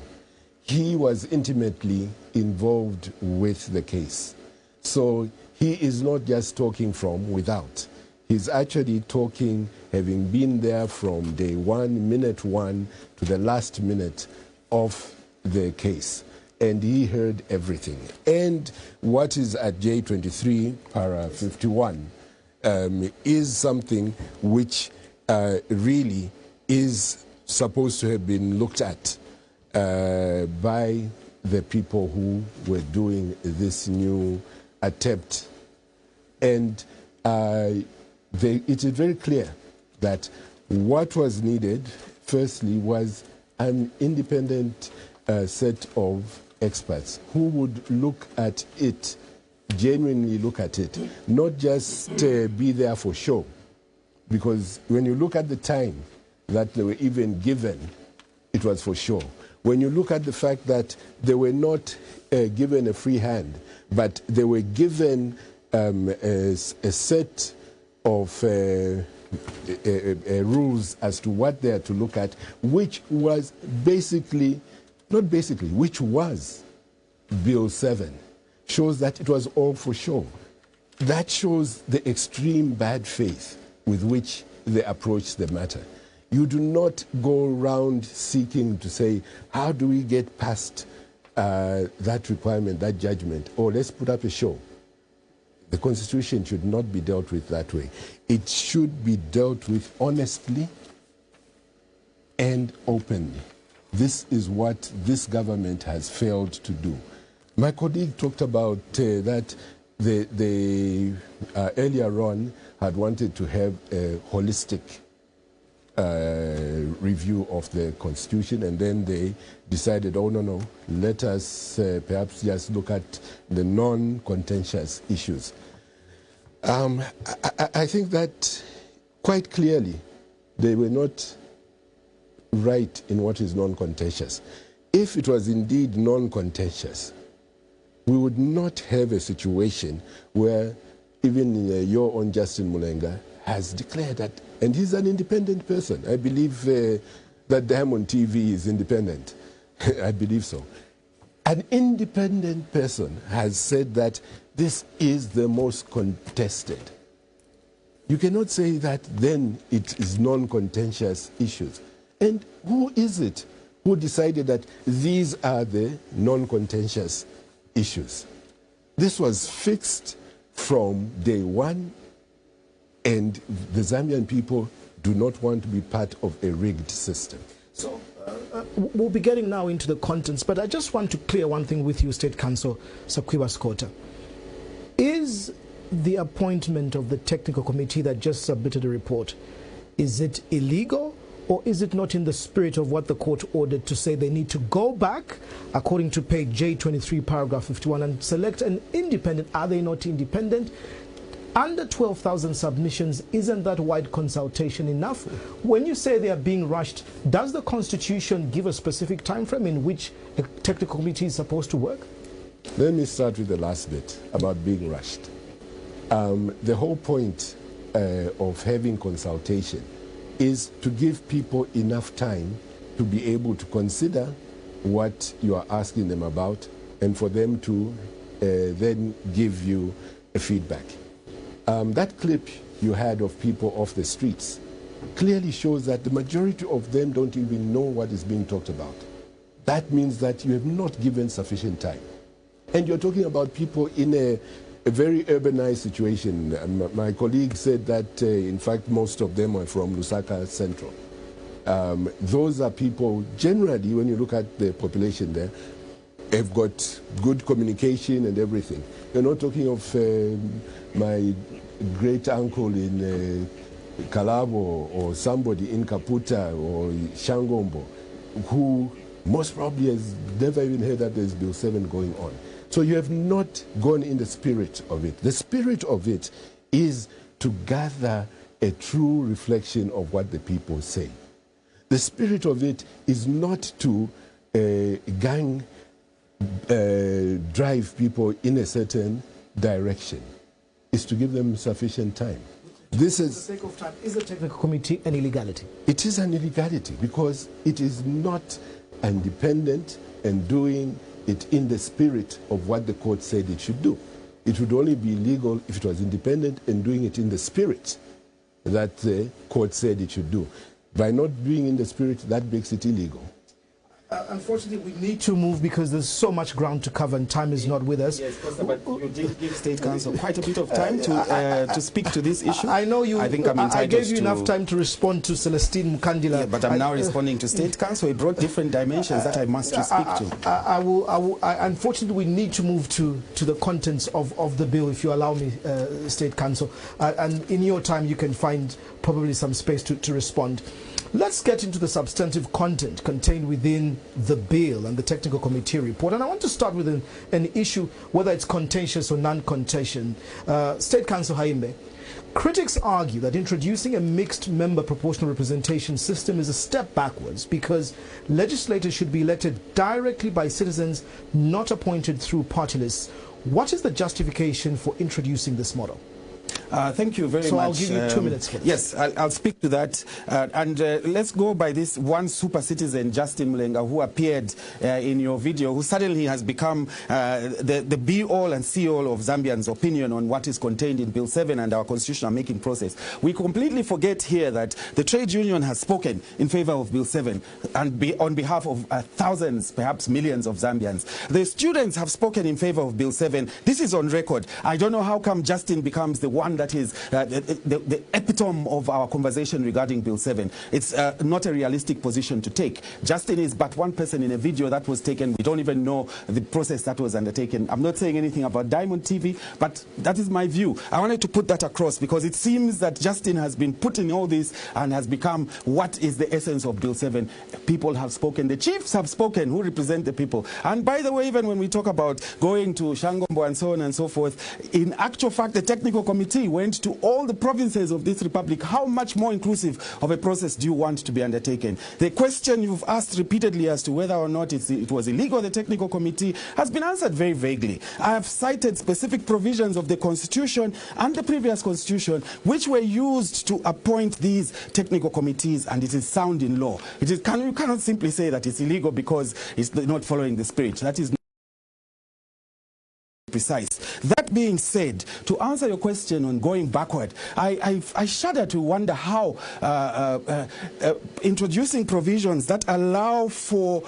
He was intimately involved with the case. So he is not just talking from without. He's actually talking, having been there from day one, minute one, to the last minute of the case. And he heard everything. And what is at J23, para 51, is something which really is supposed to have been looked at by the people who were doing this new attempt. And it is very clear that what was needed, firstly, was an independent set of experts who would look at it, genuinely look at it, not just be there for show. Because when you look at the time that they were even given, it was for show. When you look at the fact that they were not given a free hand, but they were given a set of rules as to what they are to look at, which was which was Bill 7, shows that it was all for show. That shows the extreme bad faith with which they approached the matter. You do not go around seeking to say, how do we get past that requirement, that judgment? Oh, let's put up a show. The Constitution should not be dealt with that way. It should be dealt with honestly and openly. This is what this government has failed to do. My colleague talked about that they earlier on had wanted to have a holistic review of the Constitution, and then they decided, oh, no, let us perhaps just look at the non-contentious issues. I think that quite clearly they were not right in what is non-contentious. If it was indeed non-contentious, we would not have a situation where even your own Justin Mulenga has declared that, and he's an independent person. I believe that Diamond TV is independent. I believe so. An independent person has said that this is the most contested. You cannot say that then it is non-contentious issues. And who is it who decided that these are the non-contentious issues? This was fixed from day one, and the Zambian people do not want to be part of a rigged system. So we'll be getting now into the contents, but I just want to clear one thing with you, State Council Sakwiba Squatter. Is the appointment of the technical committee that just submitted a report, is it illegal, or is it not in the spirit of what the court ordered to say they need to go back, according to page J23, paragraph 51, and select an independent? Are they not independent? Under 12,000 submissions, isn't that wide consultation enough? When you say they are being rushed, does the Constitution give a specific time frame in which a technical committee is supposed to work? Let me start with the last bit about being rushed. The whole point of having consultation is to give people enough time to be able to consider what you are asking them about, and for them to then give you a feedback. That clip you had of people off the streets clearly shows that the majority of them don't even know what is being talked about. That means that you have not given sufficient time. And you're talking about people in a very urbanized situation. My colleague said that, in fact, most of them are from Lusaka Central. Those are people, generally, when you look at the population there, have got good communication and everything. You're not talking of my great uncle in Kalabo or somebody in Kaputa or Shangombo who most probably has never even heard that there's Bill 7 going on. So you have not gone in the spirit of it. The spirit of it is to gather a true reflection of what the people say. The spirit of it is not to drive people in a certain direction. It's to give them sufficient time. This is, for the sake of time, is the technical committee an illegality? It is an illegality because it is not independent and doing it in the spirit of what the court said it should do. It would only be illegal if it was independent and doing it in the spirit that the court said it should do. By not doing in the spirit, that makes it illegal. Unfortunately, we need to move because there's so much ground to cover and time is not with us. Yes, but you did give State Council quite a bit of time to speak to this issue. I know you. I think I'm entitled I gave you enough time to respond to Celestine Mukandila. Yeah, but I'm now responding to State Council. It brought different dimensions that I must speak to. Unfortunately, we need to move to the contents of the bill, if you allow me, State Council. And in your time, you can find probably some space to respond. Let's get into the substantive content contained within the bill and the technical committee report. And I want to start with an issue, whether it's contentious or non-contentious. State Council Haimbe, critics argue that introducing a mixed member proportional representation system is a step backwards because legislators should be elected directly by citizens, not appointed through party lists. What is the justification for introducing this model? Thank you very much. So I'll give you 2 minutes. Please. Yes, I'll speak to that. And let's go by this one super citizen, Justin Mlenga, who appeared in your video, who suddenly has become the be-all and see-all of Zambians' opinion on what is contained in Bill 7 and our constitutional making process. We completely forget here that the trade union has spoken in favor of Bill 7 and on behalf of thousands, perhaps millions of Zambians. The students have spoken in favor of Bill 7. This is on record. I don't know how come Justin becomes the one that is the epitome of our conversation regarding Bill 7. It's not a realistic position to take. Justin is but one person in a video that was taken. We don't even know the process that was undertaken. I'm not saying anything about Diamond TV, but that is my view. I wanted to put that across because it seems that Justin has been put in all this and has become what is the essence of Bill 7. People have spoken. The chiefs have spoken who represent the people. And by the way, even when we talk about going to Shangombo and so on and so forth, in actual fact, the technical committee went to all the provinces of this republic. How much more inclusive of a process do you want to be undertaken? The question you've asked repeatedly as to whether or not it was illegal, the technical committee, has been answered very vaguely. I have cited specific provisions of the constitution and the previous constitution which were used to appoint these technical committees, and it is sound in law. You cannot simply say that it's illegal because it's not following the spirit. That is precise. That being said, to answer your question on going backward, I shudder to wonder how introducing provisions that allow for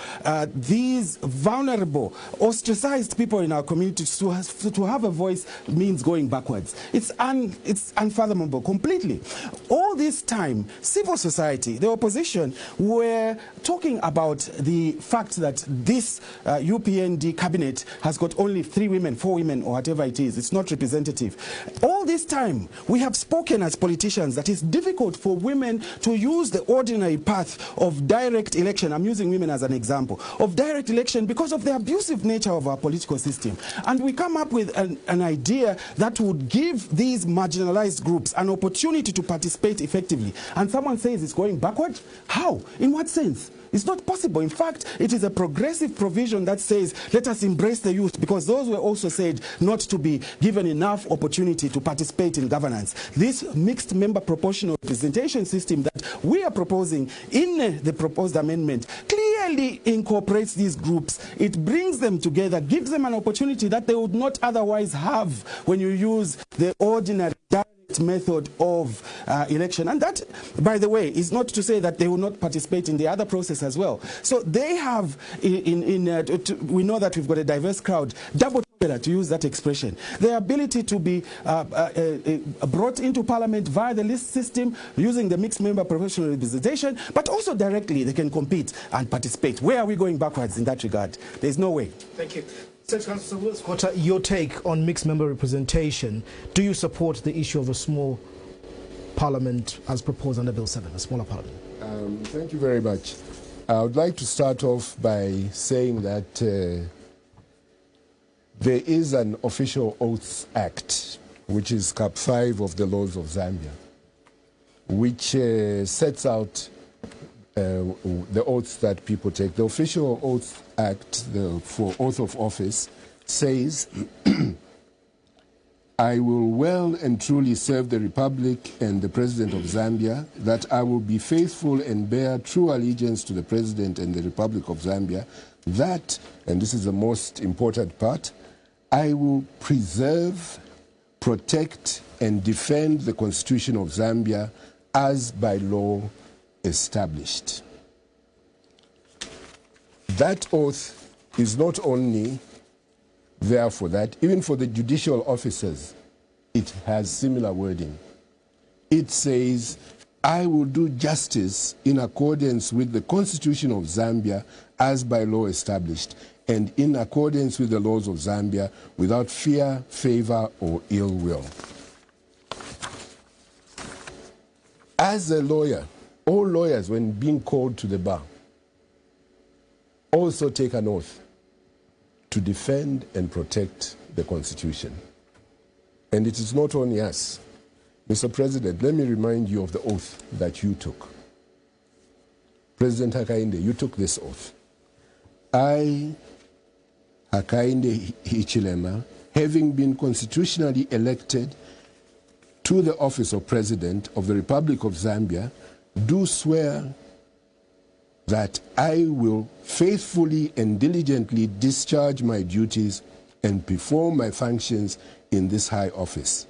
these vulnerable, ostracized people in our communities to have a voice means going backwards. It's unfathomable completely. All this time, civil society, the opposition, were talking about the fact that this UPND cabinet has got only 3 women, 4 women, or whatever it is. It's not representative. All this time, we have spoken as politicians that it's difficult for women to use the ordinary path of direct election. I'm using women as an example of direct election because of the abusive nature of our political system. And we come up with an idea that would give these marginalized groups an opportunity to participate effectively. And someone says it's going backward? How? In what sense? It's not possible. In fact, it is a progressive provision that says, let us embrace the youth, because those were also said not to be given enough opportunity to participate in governance. This mixed member proportional representation system that we are proposing in the proposed amendment clearly incorporates these groups. It brings them together, gives them an opportunity that they would not otherwise have when you use the ordinary direct method of election. And that, by the way, is not to say that they will not participate in the other process as well. So they have, we know that we've got a diverse crowd, double to use that expression. The ability to be brought into parliament via the list system, using the mixed member proportional representation, but also directly they can compete and participate. Where are we going backwards in that regard? There's no way. Thank you. State Councillor Will, your take on mixed member representation. Do you support the issue of a small parliament as proposed under Bill 7, a smaller parliament? Thank you very much. I would like to start off by saying that there is an Official Oaths Act, which is Cap 5 of the laws of Zambia, which sets out the oaths that people take. The Official Oaths Act for oath of office says, I will well and truly serve the Republic and the President of Zambia, that I will be faithful and bear true allegiance to the President and the Republic of Zambia, that, and this is the most important part, I will preserve, protect, and defend the Constitution of Zambia as by law established. That oath is not only there for that, even for the judicial officers, it has similar wording. It says, I will do justice in accordance with the Constitution of Zambia as by law established, and in accordance with the laws of Zambia, without fear, favor, or ill will. As a lawyer, all lawyers, when being called to the bar, also take an oath to defend and protect the Constitution. And it is not only us. Mr. President, let me remind you of the oath that you took. President Hakainde, you took this oath. I, Hakainde Hichilema, having been constitutionally elected to the office of President of the Republic of Zambia, do swear that I will faithfully and diligently discharge my duties and perform my functions in this high office,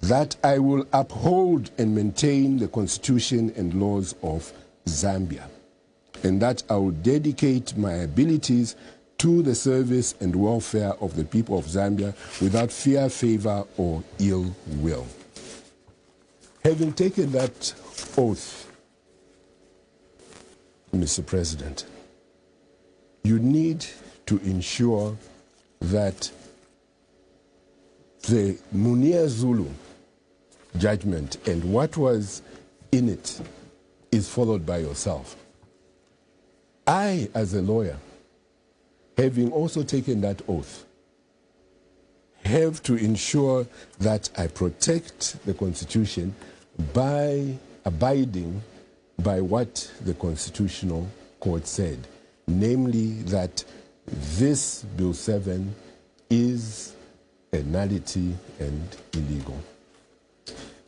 that I will uphold and maintain the Constitution and laws of Zambia, and that I will dedicate my abilities to the service and welfare of the people of Zambia without fear, favor, or ill will. Having taken that oath, Mr. President, you need to ensure that the Munir Zulu judgment and what was in it is followed by yourself. I, as a lawyer, having also taken that oath, have to ensure that I protect the Constitution by abiding by what the Constitutional Court said, namely that this Bill 7 is a nullity and illegal.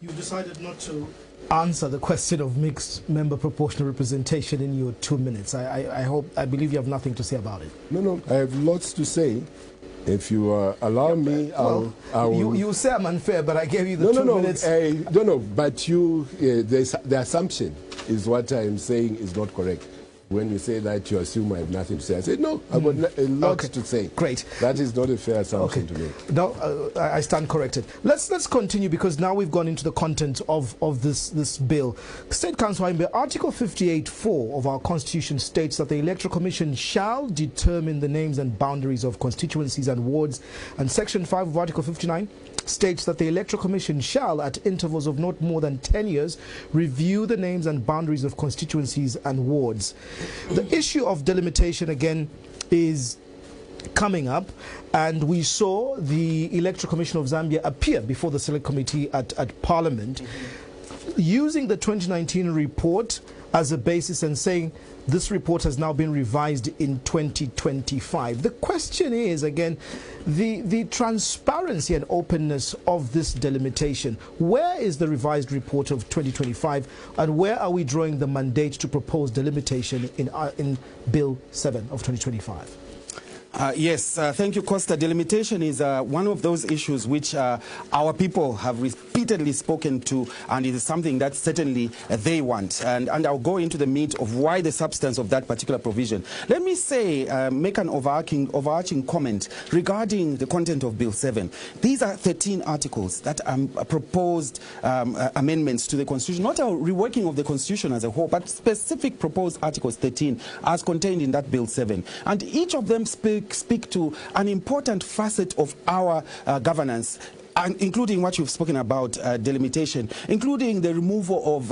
You decided not to answer the question of mixed member proportional representation in your 2 minutes. I believe you have nothing to say about it. No, I have lots to say. If you allow me, You say I'm unfair, but I gave you the 2 minutes. No, but the assumption is what I am saying is not correct. When you say that, you assume I have nothing to say. I say, no, I've got a lot to say. Great. That is not a fair assumption to make. No, I stand corrected. Let's continue, because now we've gone into the content of this bill. State Council Haimbe, Article 58(4) of our Constitution states that the Electoral Commission shall determine the names and boundaries of constituencies and wards, and Section 5 of Article 59 states that the Electoral Commission shall, at intervals of not more than 10 years, review the names and boundaries of constituencies and wards. The issue of delimitation, again, is coming up, and we saw the Electoral Commission of Zambia appear before the Select Committee at Parliament, using the 2019 report as a basis and saying this report has now been revised in 2025. The question is, again, the transparency and openness of this delimitation. Where is the revised report of 2025, and where are we drawing the mandate to propose delimitation in Bill 7 of 2025? Yes, thank you, Costa. Delimitation is one of those issues which our people have repeatedly spoken to, and it is something that certainly they want. And I'll go into the meat of why the substance of that particular provision. Let me say, make an overarching comment regarding the content of Bill 7. These are 13 articles that proposed amendments to the Constitution, not a reworking of the Constitution as a whole, but specific proposed articles 13 as contained in that Bill 7. And each of them speak to an important facet of our governance, including what you've spoken about, delimitation, including the removal of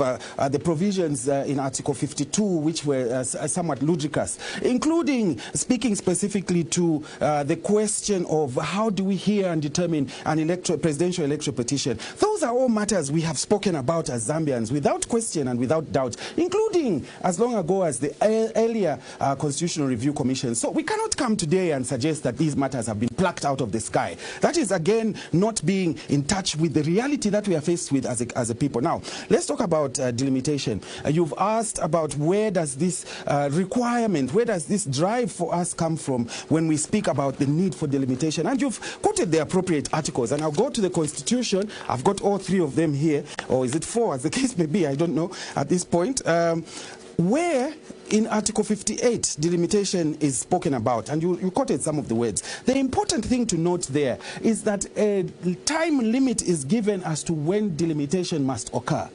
the provisions in Article 52, which were somewhat ludicrous, including speaking specifically to the question of how do we hear and determine an presidential electoral petition. Those are all matters we have spoken about as Zambians without question and without doubt, including as long ago as the earlier Constitutional Review Commission. So we cannot come today and suggest that these matters have been plucked out of the sky. That is, again, not being in touch with the reality that we are faced with as a people. Now, let's talk about delimitation. You've asked about where does this requirement, where does this drive for us come from when we speak about the need for delimitation? And you've quoted the appropriate articles. And I'll go to the Constitution. I've got all three of them here. Or is it four, as the case may be? I don't know at this point. Where in Article 58 delimitation is spoken about, and you quoted some of the words. The important thing to note there is that a time limit is given as to when delimitation must occur.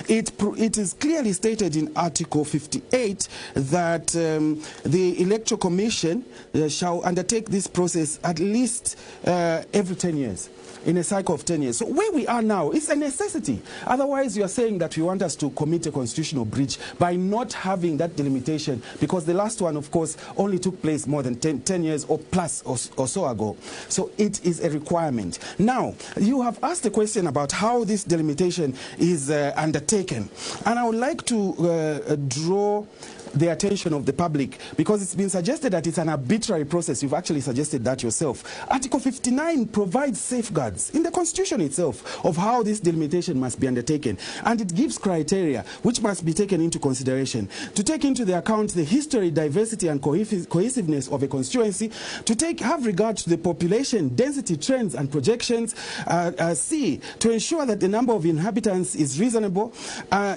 It is clearly stated in Article 58 that the Electoral Commission shall undertake this process at least every 10 years. In a cycle of 10 years. So where we are now, it's a necessity. Otherwise, you are saying that you want us to commit a constitutional breach by not having that delimitation, because the last one, of course, only took place more than 10 years or plus or so ago. So it is a requirement. Now, you have asked a question about how this delimitation is undertaken. And I would like to draw the attention of the public, because it's been suggested that it's an arbitrary process. You've actually suggested that yourself. Article 59 provides safeguards in the Constitution itself of how this delimitation must be undertaken, and it gives criteria which must be taken into consideration to take into the account the history, diversity and cohesiveness of a constituency, to have regard to the population density trends and projections, C, to ensure that the number of inhabitants is reasonable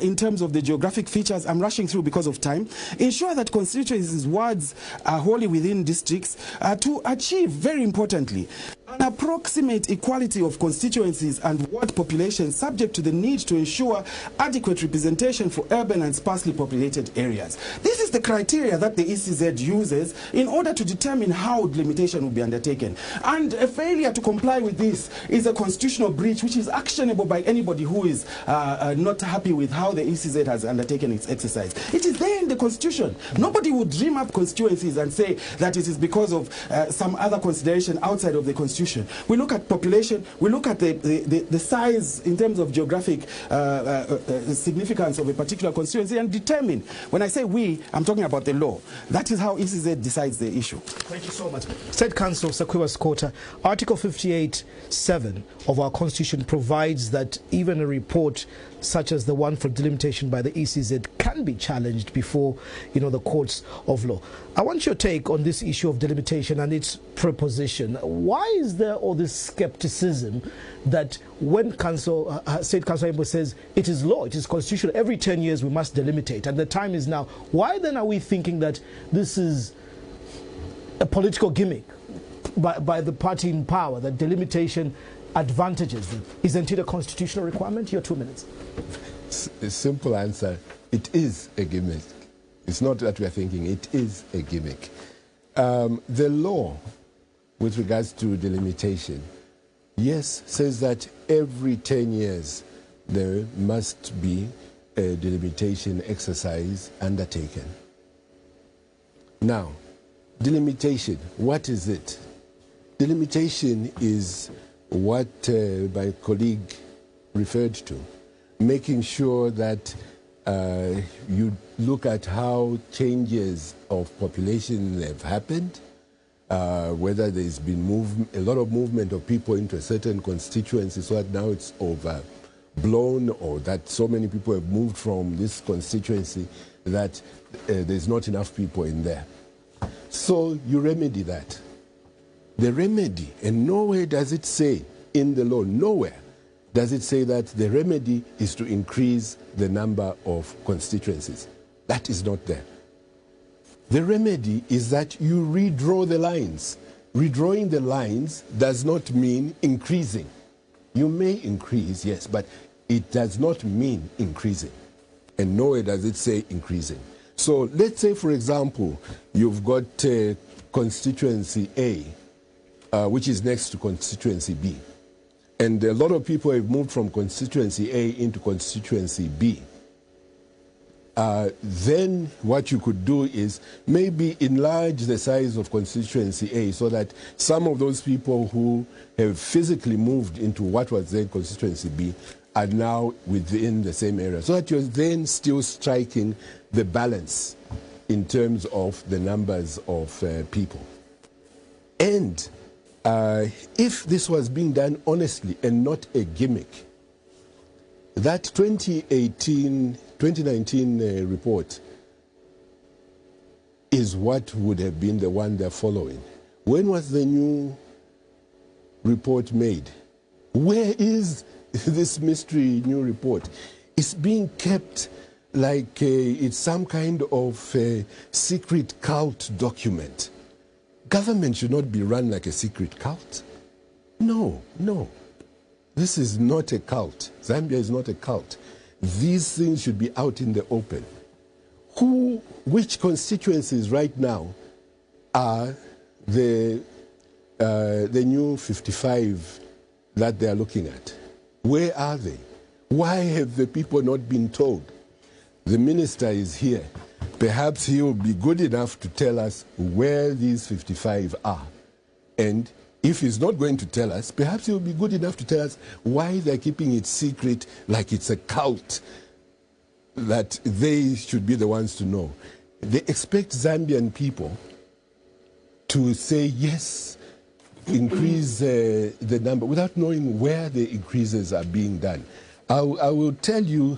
in terms of the geographic features. I'm rushing through because of time. Ensure that constituencies' wards are wholly within districts, to achieve, very importantly, an approximate equality of constituencies and ward population, subject to the need to ensure adequate representation for urban and sparsely populated areas. This is the criteria that the ECZ uses in order to determine how delimitation will be undertaken. And a failure to comply with this is a constitutional breach which is actionable by anybody who is not happy with how the ECZ has undertaken its exercise. It is there in the Constitution. Nobody would dream up constituencies and say that it is because of some other consideration outside of the Constitution. We look at population, we look at the size in terms of geographic significance of a particular constituency and determine. When I say we, I'm talking about the law. That is how ECZ decides the issue. Thank you so much. State Counsel Sakiwa Skota, Article 58(7) of our Constitution provides that even a report such as the one for delimitation by the ECZ can be challenged before, the courts of law. I want your take on this issue of delimitation and its preposition. Why is there all this skepticism that when State Counsel Imbo says it is law, it is constitutional, every 10 years we must delimitate, and the time is now? Why then are we thinking that this is a political gimmick by the party in power, that delimitation advantages them? Isn't it a constitutional requirement? Your 2 minutes. A simple answer, it is a gimmick. It's not that we are thinking, it is a gimmick. The law with regards to delimitation, yes, says that every 10 years there must be a delimitation exercise undertaken. Now, delimitation, what is it? Delimitation is what my colleague referred to, making sure that you look at how changes of population have happened, whether there's been a lot of movement of people into a certain constituency so that now it's overblown, or that so many people have moved from this constituency that there's not enough people in there. So you remedy that. the remedy, and nowhere does it say in the law, nowhere does it say that the remedy is to increase the number of constituencies. That is not there. The remedy is that you redraw the lines. Redrawing the lines does not mean increasing. You may increase, yes, but it does not mean increasing. And nowhere does it say increasing. So let's say, for example, you've got constituency A, which is next to constituency B. And a lot of people have moved from constituency A into constituency B. Then what you could do is maybe enlarge the size of constituency A so that some of those people who have physically moved into what was then constituency B are now within the same area, so that you're then still striking the balance in terms of the numbers of people. And if this was being done honestly and not a gimmick, that 2019 report is what would have been the one they're following. When was the new report made? Where is this mystery new report? It's being kept like it's some kind of secret cult document. Government should not be run like a secret cult. No, no. This is not a cult. Zambia is not a cult. These things should be out in the open. Which constituencies right now are the new 55 that they are looking at? Where are they? Why have the people not been told? The minister is here. Perhaps he will be good enough to tell us where these 55 are. And if he's not going to tell us, perhaps he will be good enough to tell us why they're keeping it secret like it's a cult, that they should be the ones to know. They expect Zambian people to say, yes, increase the number, without knowing where the increases are being done. I will tell you,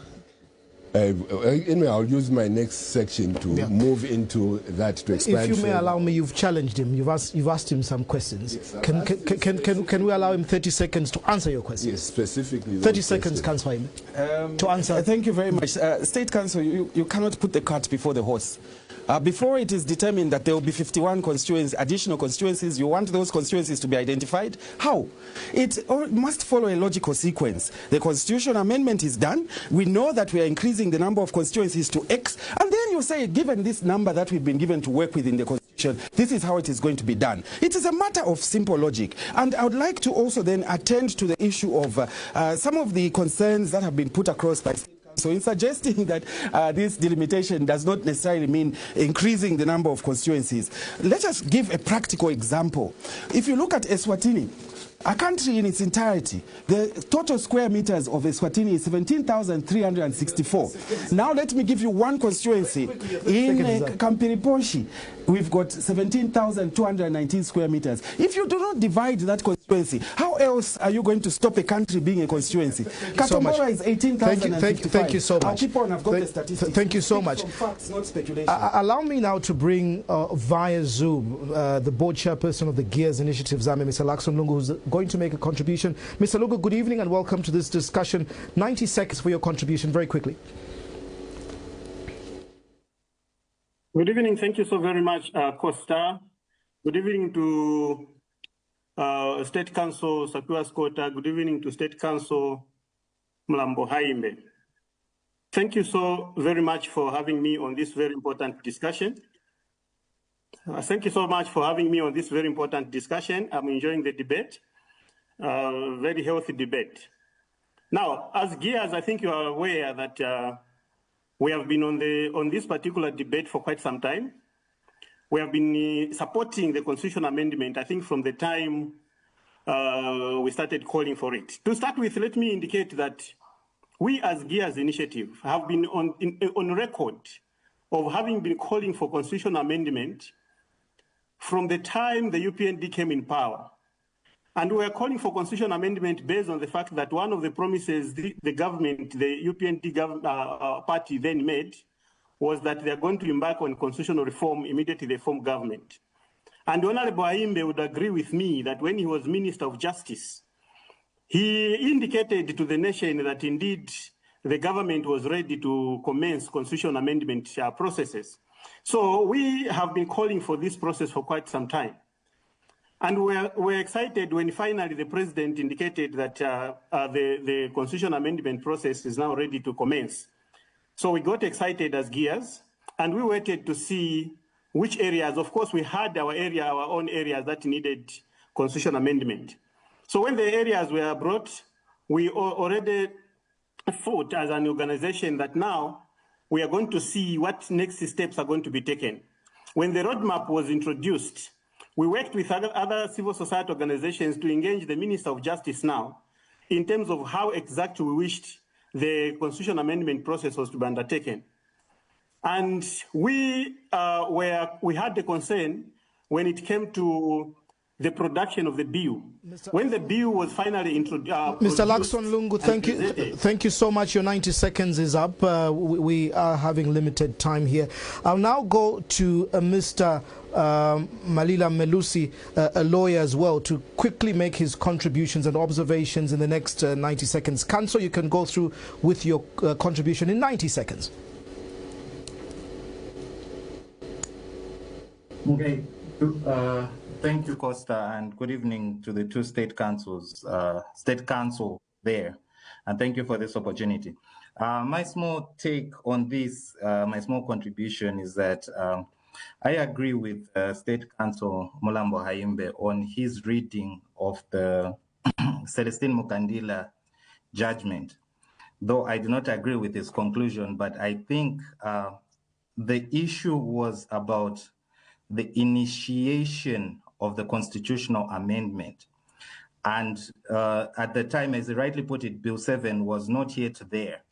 anyway, I'll use my next section to move into that to expand. If you may allow me, you've challenged him. You've asked him some questions. Yes, can we allow him 30 seconds to answer your questions? Yes, specifically. 30 seconds, Councillor, to answer. Thank you very much. State Council, you cannot put the cart before the horse. Before it is determined that there will be 51 constituencies, additional constituencies, you want those constituencies to be identified? How? It must follow a logical sequence. The constitution amendment is done. We know that we are increasing the number of constituencies to X, and then you say, given this number that we've been given to work with in the constitution, this is how it is going to be done. It is a matter of simple logic. And I would like to also then attend to the issue of some of the concerns that have been put across by so in suggesting that this delimitation does not necessarily mean increasing the number of constituencies, let us give a practical example. If you look at Eswatini, a country in its entirety, the total square meters of Eswatini is 17,364. Now let me give you one constituency. In Kampiriposhi, we've got 17,219 square meters. If you do not divide that constituency, how else are you going to stop a country being a constituency? Katombora is 18,055. Thank you so much. I'll keep on, I've got the statistics. Thank you so much. Facts, not speculation. Allow me now to bring via Zoom the board chairperson of the Gears Initiative, Zambia, Mr. Lakson Lungu, who's going to make a contribution. Mr. Lungu, good evening and welcome to this discussion. 90 seconds for your contribution, very quickly. Good evening. Thank you so very much, Costa. Good evening to State Council Sakuya Skota. Good evening to State Council Mlambo Haimbe. Thank you so very much for having me on this very important discussion. Thank you so much for having me on this very important discussion. I'm enjoying the debate, very healthy debate. Now, as Gears, I think you are aware that we have been on this particular debate for quite some time. We have been supporting the constitutional amendment, I think, from the time we started calling for it. To start with, let me indicate that we as Gears Initiative have been on record of having been calling for constitutional amendment from the time the UPND came in power. And we are calling for constitutional amendment based on the fact that one of the promises the government, the UPND party then made, was that they are going to embark on constitutional reform immediately they form government. And Honorable Aimbe would agree with me that when he was Minister of Justice, he indicated to the nation that indeed the government was ready to commence constitutional amendment processes. So we have been calling for this process for quite some time. And we're excited when finally the president indicated that the constitutional amendment process is now ready to commence. So we got excited as Gears, and we waited to see which areas. Of course, we had our own areas that needed constitutional amendment. So when the areas were brought, we already thought as an organization that now we are going to see what next steps are going to be taken. When the roadmap was introduced, we worked with other civil society organizations to engage the Minister of Justice now in terms of how exactly we wished the constitutional amendment process was to be undertaken. And we had the concern when it came to the production of the bill. When the bill was finally introduced. Mr. Lakson Lungu, thank you so much. Your 90 seconds is up. We are having limited time here. I'll now go to Mr. Malila Melusi, a lawyer as well, to quickly make his contributions and observations in the next 90 seconds. Council, you can go through with your contribution in 90 seconds. Okay. Thank you, Costa, and good evening to the two state councils, state council there, and thank you for this opportunity. My small take on this, my small contribution is that I agree with State Council Mulambo Haimbe on his reading of the Celestine Mukandila judgment, though I do not agree with his conclusion, but I think the issue was about the initiation of the constitutional amendment. And at the time, as he rightly put it, Bill 7 was not yet there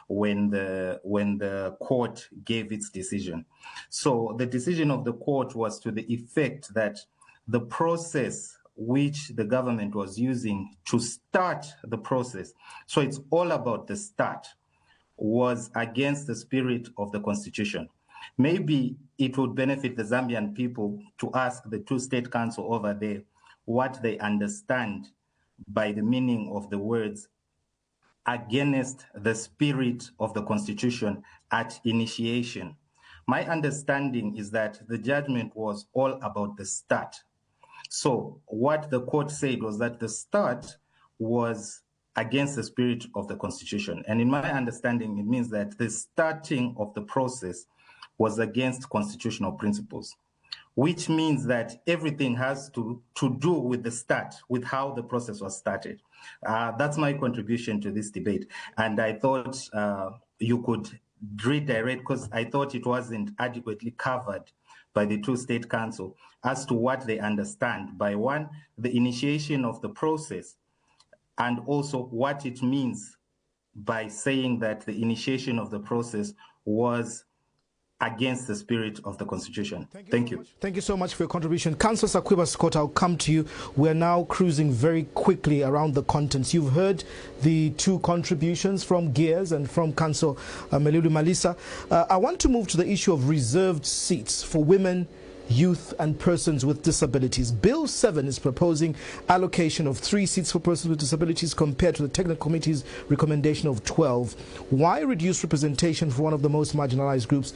when the court gave its decision. So the decision of the court was to the effect that the process which the government was using to start the process, so it's all about the start, was against the spirit of the Constitution. Maybe it would benefit the Zambian people to ask the two state council over there what they understand by the meaning of the words against the spirit of the Constitution at initiation. My understanding is that the judgment was all about the start. So what the court said was that the start was against the spirit of the Constitution. And in my understanding, it means that the starting of the process was against constitutional principles, which means that everything has to do with the start, with how the process was started. That's my contribution to this debate. And I thought you could redirect, because I thought it wasn't adequately covered by the two state council as to what they understand by one, the initiation of the process, and also what it means by saying that the initiation of the process was against the spirit of the Constitution. Thank you. Thank you so much for your contribution. Councillor Sakwiba Scott, I'll come to you. We're now cruising very quickly around the contents. You've heard the two contributions from Gears and from Councillor Melulu Malisa. I want to move to the issue of reserved seats for women, youth and persons with disabilities. Bill 7 is proposing allocation of 3 seats for persons with disabilities compared to the Technical Committee's recommendation of 12. Why reduce representation for one of the most marginalized groups?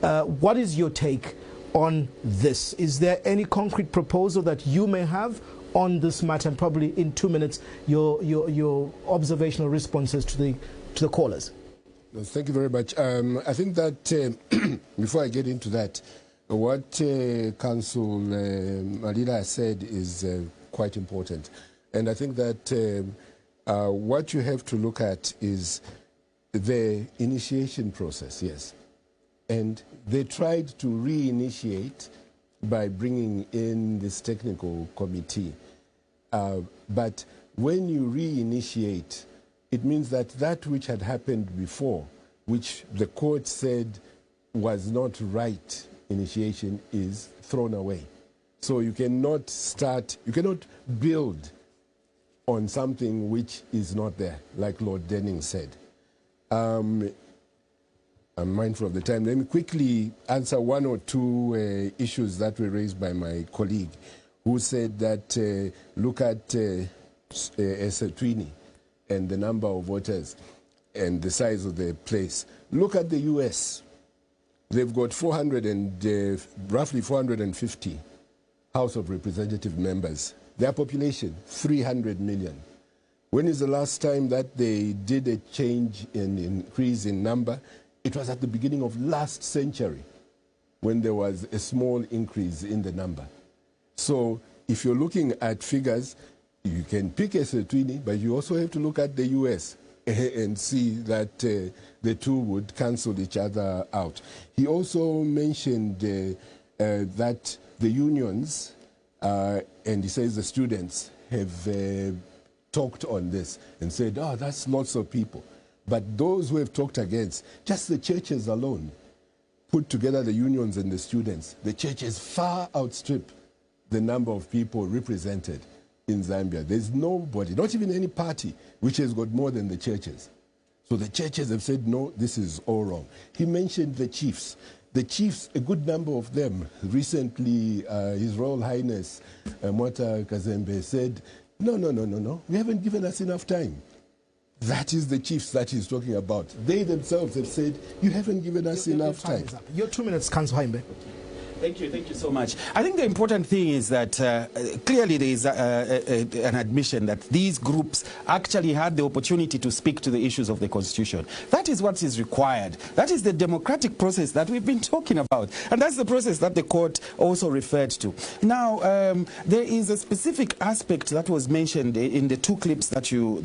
What is your take on this? Is there any concrete proposal that you may have on this matter? And probably in 2 minutes, your observational responses to the callers. Thank you very much. I think that before I get into that, what Council Malila said is quite important. And I think that what you have to look at is the initiation process, yes. And they tried to reinitiate by bringing in this technical committee. But when you reinitiate, it means that that which had happened before, which the court said was not right initiation, is thrown away. So you cannot build on something which is not there, like Lord Denning said. I'm mindful of the time. Let me quickly answer one or two issues that were raised by my colleague, who said that look at Eswatini and the number of voters and the size of the place. Look at the US. They've got roughly 450 House of Representative members. Their population, 300 million. When is the last time that they did a change in increase in number? It was at the beginning of last century when there was a small increase in the number. So if you're looking at figures, you can pick Eswatini, but you also have to look at the US and see that the two would cancel each other out. He also mentioned that the unions, and he says the students, have talked on this and said, oh, that's lots of people. But those who have talked against, just the churches alone, put together the unions and the students, the churches far outstrip the number of people represented in Zambia. There's nobody, not even any party, which has got more than the churches. So the churches have said, no, this is all wrong. He mentioned the chiefs. The chiefs, a good number of them, recently His Royal Highness Mwata Kazembe said, no, we haven't given us enough time. That is the chiefs that he's talking about. They themselves have said, you haven't given us enough time. Your 2 minutes, Councillor Haimbe. Thank you so much. I think the important thing is that clearly there is an admission that these groups actually had the opportunity to speak to the issues of the Constitution. That is what is required. That is the democratic process that we've been talking about. And that's the process that the court also referred to. Now, there is a specific aspect that was mentioned in the two clips that you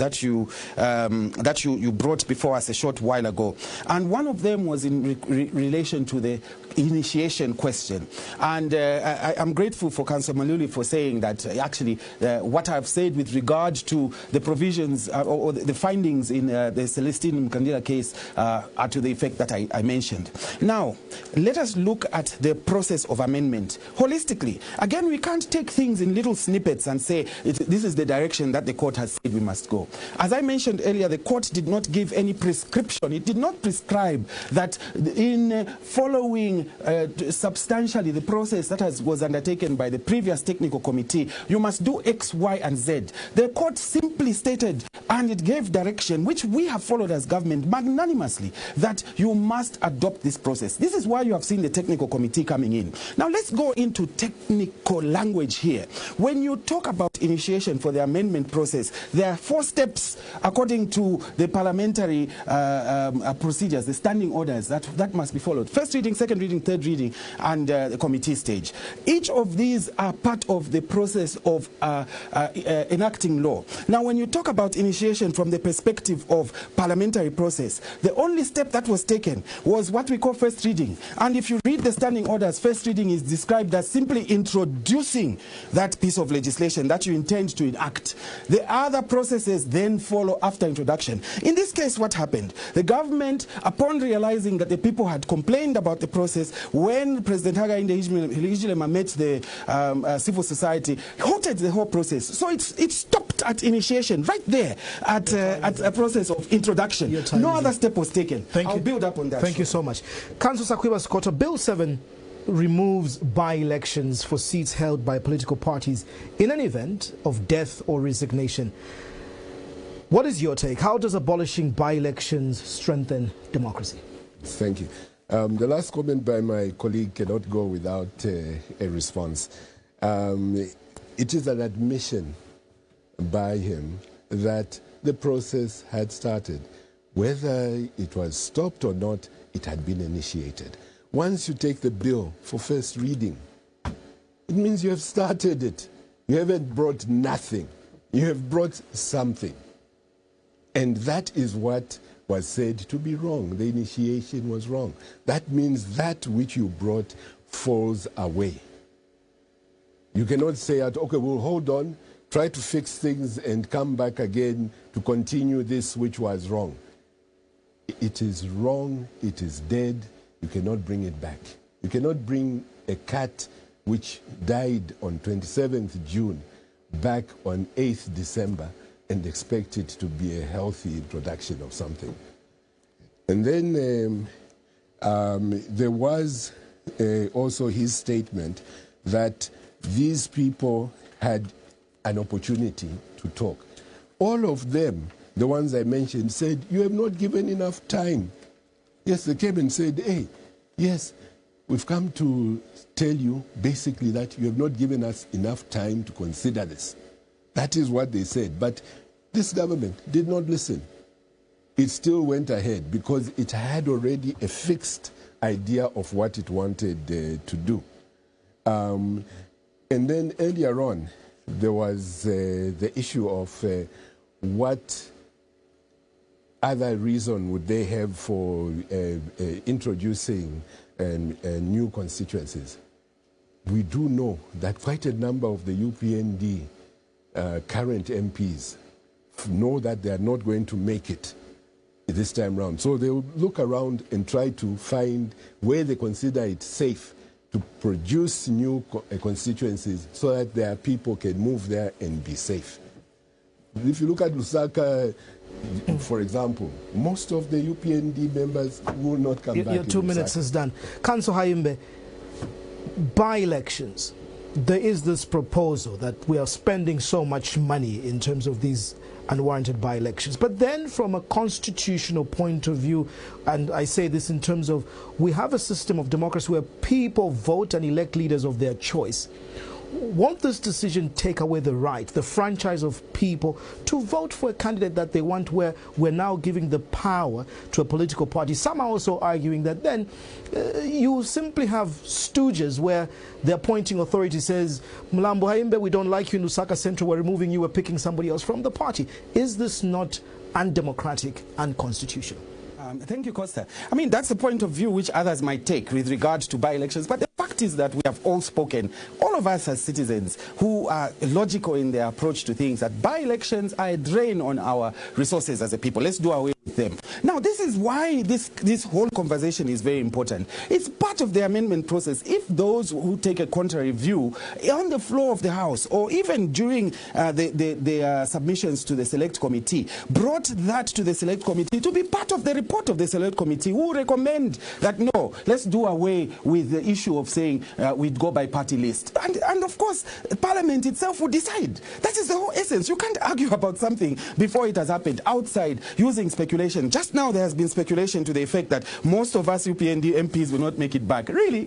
brought before us a short while ago. And one of them was in relation to the initiation question. And I'm grateful for Councillor Maluli for saying that actually what I've said with regard to the provisions or the findings in the Celestine Mkandila case are to the effect that I mentioned. Now, let us look at the process of amendment holistically. Again, we can't take things in little snippets and say this is the direction that the court has said we must go. As I mentioned earlier, the court did not give any prescription. It did not prescribe that in following substantially the process that was undertaken by the previous technical committee, you must do X, Y, and Z. The court simply stated, and it gave direction, which we have followed as government magnanimously, that you must adopt this process. This is why you have seen the technical committee coming in. Now let's go into technical language here. When you talk about initiation for the amendment process, there are 4 steps according to the parliamentary procedures, the standing orders that must be followed. First reading, second reading, third reading, and the committee stage. Each of these are part of the process of enacting law. Now, when you talk about initiation from the perspective of parliamentary process, the only step that was taken was what we call first reading. And if you read the standing orders, first reading is described as simply introducing that piece of legislation that you intend to enact. The other processes then follow after introduction. In this case, what happened? The government, upon realizing that the people had complained about the process, when President Hakainde Hichilema met the civil society, halted the whole process. So it stopped at initiation, right there, at a process of introduction. No other step was taken. I'll build up on that. Thank you so much. Councillor Sakuiba Sikota, Bill 7 removes by-elections for seats held by political parties in an event of death or resignation. What is your take? How does abolishing by-elections strengthen democracy? Thank you. The last comment by my colleague cannot go without a response. It is an admission by him that the process had started. Whether it was stopped or not, it had been initiated. Once you take the bill for first reading, it means you have started it. You haven't brought nothing. You have brought something. And that is what was said to be wrong. The initiation was wrong. That means that which you brought falls away. You cannot say, okay, we'll hold on, try to fix things and come back again to continue this which was wrong. It is wrong, it is dead, you cannot bring it back. You cannot bring a cat which died on 27th June back on 8th December and expect it to be a healthy introduction of something. And then There was also his statement that these people had an opportunity to talk. All of them, the ones I mentioned, said, you have not given enough time. Yes, they came and said, hey, yes, we've come to tell you basically that you have not given us enough time to consider this. That is what they said. But this government did not listen. It still went ahead because it had already a fixed idea of what it wanted to do. And then earlier on, there was the issue of what other reason would they have for introducing new constituencies. We do know that quite a number of the UPND current MPs know that they are not going to make it this time round. So they will look around and try to find where they consider it safe to produce new constituencies so that their people can move there and be safe. If you look at Lusaka, for example, most of the UPND members will not come back. Your 2 minutes is done. Councillor Hayimbe, by-elections, there is this proposal that we are spending so much money in terms of these unwarranted by-elections. But then from a constitutional point of view, and I say this in terms of we have a system of democracy where people vote and elect leaders of their choice. Won't this decision take away the right, the franchise of people to vote for a candidate that they want, where we're now giving the power to a political party? Some are also arguing that then you simply have stooges where the appointing authority says, Mlambo Hayimbe, we don't like you in Lusaka Central, we're removing you, we're picking somebody else from the party. Is this not undemocratic and unconstitutional? Thank you, Costa. I mean, that's the point of view which others might take with regard to by-elections. But the fact is that we have all spoken, all of us as citizens who are logical in their approach to things, that by-elections are a drain on our resources as a people. Let's do away with them. Now, this is why this whole conversation is very important. It's part of the amendment process. If those who take a contrary view on the floor of the House, or even during the submissions to the Select Committee, brought that to the Select Committee to be part of the report of the Select Committee, who recommend that no, let's do away with the issue of saying we'd go by party list. And of course, Parliament itself would decide. That is the whole essence. You can't argue about something before it has happened outside using speculation. Just now there has been speculation to the effect that most of us UPND MPs will not make it back. Really?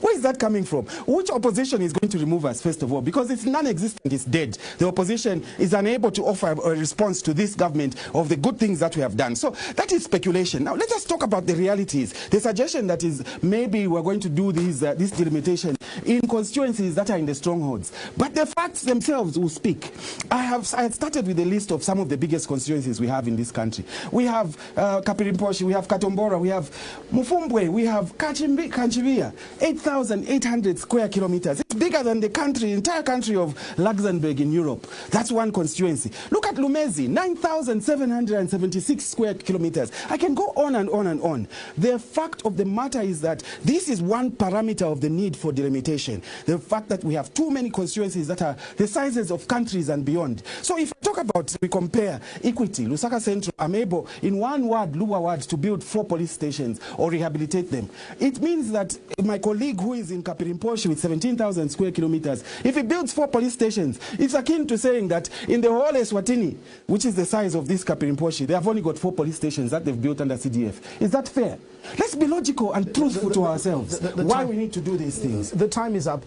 Where is that coming from? Which opposition is going to remove us, first of all? Because it's non-existent, it's dead. The opposition is unable to offer a response to this government of the good things that we have done. So that is speculation. Now let us talk about the realities. The suggestion that is maybe we're going to do this delimitation in constituencies that are in the strongholds. But the facts themselves will speak. I had started with a list of some of the biggest constituencies we have in this country. We have Kapirimposhi, we have Katombora, we have Mufumbwe, we have Kanchibia, 8,800 square kilometers. It's bigger than the entire country of Luxembourg in Europe. That's one constituency. Look at Lumezi, 9,776 square kilometers. I can go on and on and on. The fact of the matter is that this is one parameter of the need for delimitation. The fact that we have too many constituencies that are the sizes of countries and beyond. So if I talk about, we compare equity, Lusaka Central, I'm able in one ward, Luwa ward, to build 4 police stations or rehabilitate them. It means that my colleague who is in Kapirimposhi with 17,000 square kilometers, if he builds 4 police stations, it's akin to saying that in the whole Eswatini, which is the size of this Kapirimposhi, they have only got 4 police stations that they've built under CDF. Is that fair? Let's be logical and truthful to ourselves. Why we need to do these things. The time is up.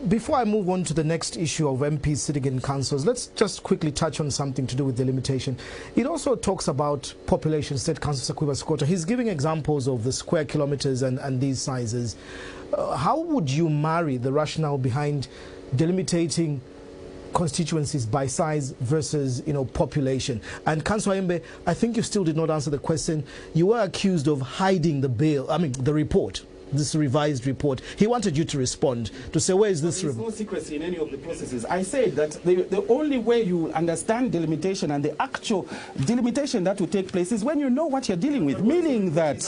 Before I move on to the next issue of MPs sitting in councils, let's just quickly touch on something to do with delimitation. It also talks about population. State Council Sakuba Skota, he's giving examples of the square kilometers and these sizes. How would you marry the rationale behind delimitating constituencies by size versus, population? And Councillor Hayimbe, I think you still did not answer the question. You were accused of hiding the report. this revised report. He wanted you to respond, to say, where is this? There's no secrecy in any of the processes. I said that the only way you understand delimitation and the actual delimitation that will take place is when you know what you're dealing with, meaning that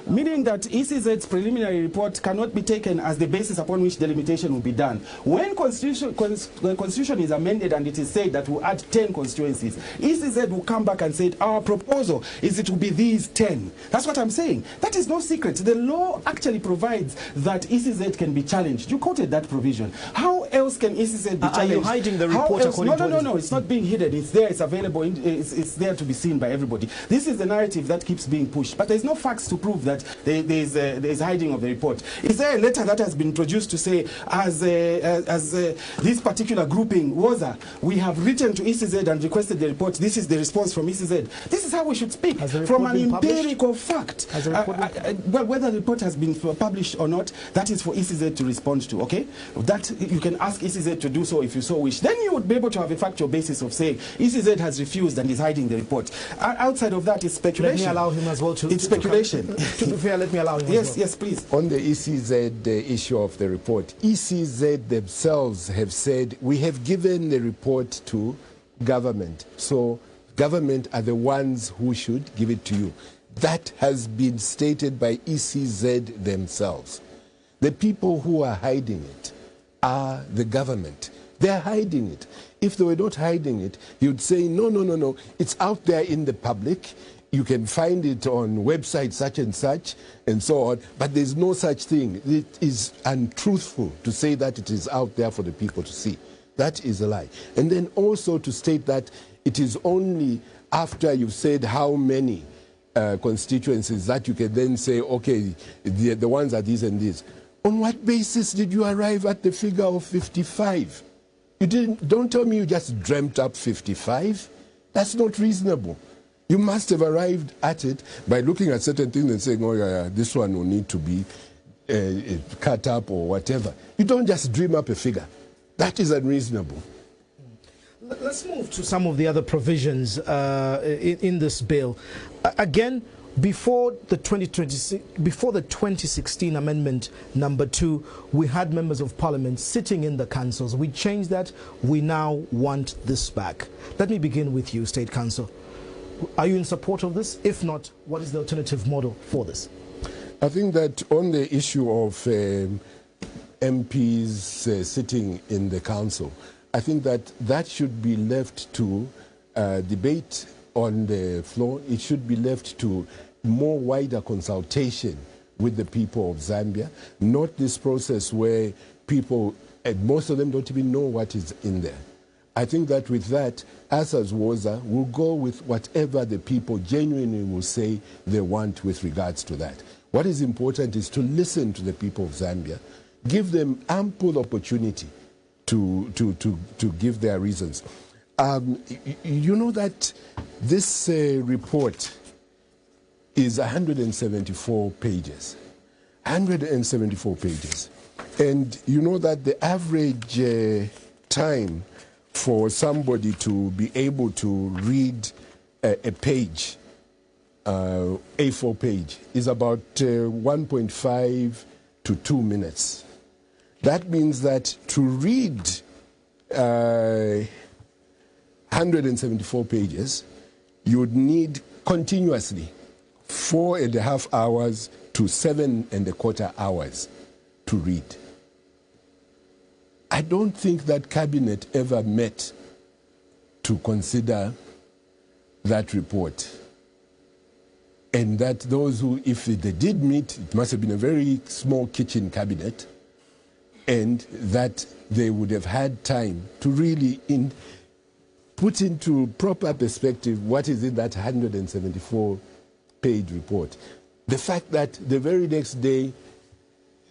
ECZ's preliminary report cannot be taken as the basis upon which delimitation will be done. When the Constitution is amended and it is said that we'll add 10 constituencies, ECZ will come back and say, our proposal is it will be these 10. That's what I'm saying. That is no secret. The law actually provides that ECZ can be challenged. You quoted that provision. How else can ECZ be challenged? Are you hiding the report? No. It's not being hidden. It's there. It's available. It's there to be seen by everybody. This is the narrative that keeps being pushed. But there's no facts to prove that there's hiding of the report. Is there a letter that has been produced to say, as this particular grouping, WOZA, we have written to ECZ and requested the report. This is the response from ECZ. This is how we should speak from an empirical fact. Well, whether the report has been published or not, that is for ECZ to respond to, okay? That you can ask ECZ to do so if you so wish. Then you would be able to have a factual basis of saying ECZ has refused and is hiding the report. Outside of that, it's speculation. Let me allow him as well to... It's speculation. To be fair, let me allow him as well. Yes, please. On the ECZ issue of the report, ECZ themselves have said, we have given the report to government. So government are the ones who should give it to you. That has been stated by ECZ themselves. The people who are hiding it are the government. They're hiding it. If they were not hiding it, you'd say, no, it's out there in the public. You can find it on websites such and so on, but there's no such thing. It is untruthful to say that it is out there for the people to see. That is a lie. And then also to state that it is only after you've said how many constituencies that you can then say, okay, the ones are these and these. On what basis did you arrive at the figure of 55? Don't tell me you just dreamt up 55. That's not reasonable. You must have arrived at it by looking at certain things and saying, oh yeah, this one will need to be cut up or whatever. You don't just dream up a figure. That is unreasonable. Let's move to some of the other provisions in this bill. Again, before the 2016 amendment number 2, we had members of parliament sitting in the councils. We changed that. We now want this back. Let me begin with you, State Council. Are you in support of this? If not, what is the alternative model for this? I think that on the issue of MPs sitting in the council, I think that should be left to debate on the floor. It should be left to more wider consultation with the people of Zambia, not this process where people, most of them don't even know what is in there. I think that with that, us as WOZA will go with whatever the people genuinely will say they want with regards to that. What is important is to listen to the people of Zambia, give them ample opportunity to give their reasons. You know that this report is 174 pages. 174 pages. And you know that the average time for somebody to be able to read a page, A4 page, is about 1.5 to 2 minutes. That means that to read 174 pages, you would need continuously 4.5 hours to 7.25 hours to read. I don't think that cabinet ever met to consider that report. And that those who, if they did meet, it must have been a very small kitchen cabinet, and that they would have had time to really put into proper perspective what is in that 174-page report. The fact that the very next day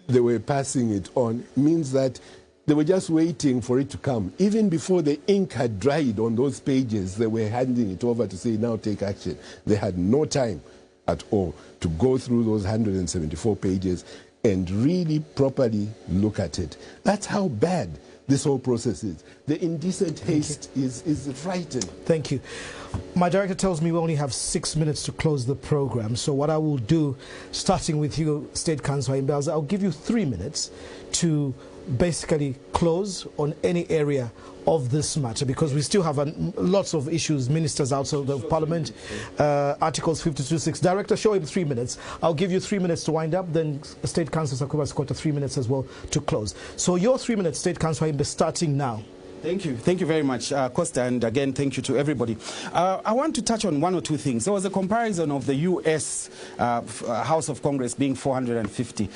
they were passing it on means that they were just waiting for it to come. Even before the ink had dried on those pages, they were handing it over to say, now take action. They had no time at all to go through those 174 pages and really properly look at it. That's how bad this whole process is. The indecent haste is frightening. Thank you. My director tells me we only have 6 minutes to close the program. So what I will do, starting with you, State Councillor Imbelza, I'll give you 3 minutes to basically close on any area of this matter, because we still have lots of issues, ministers outside of Parliament, Articles 52.6. Director, show him 3 minutes. I'll give you 3 minutes to wind up, then State Councillor Sakuba Skota 3 minutes as well to close. So your 3 minutes, State Councillor Imbe, starting now. Thank you very much, Costa, and again, thank you to everybody. I want to touch on one or two things. There was a comparison of the U.S. House of Congress being 450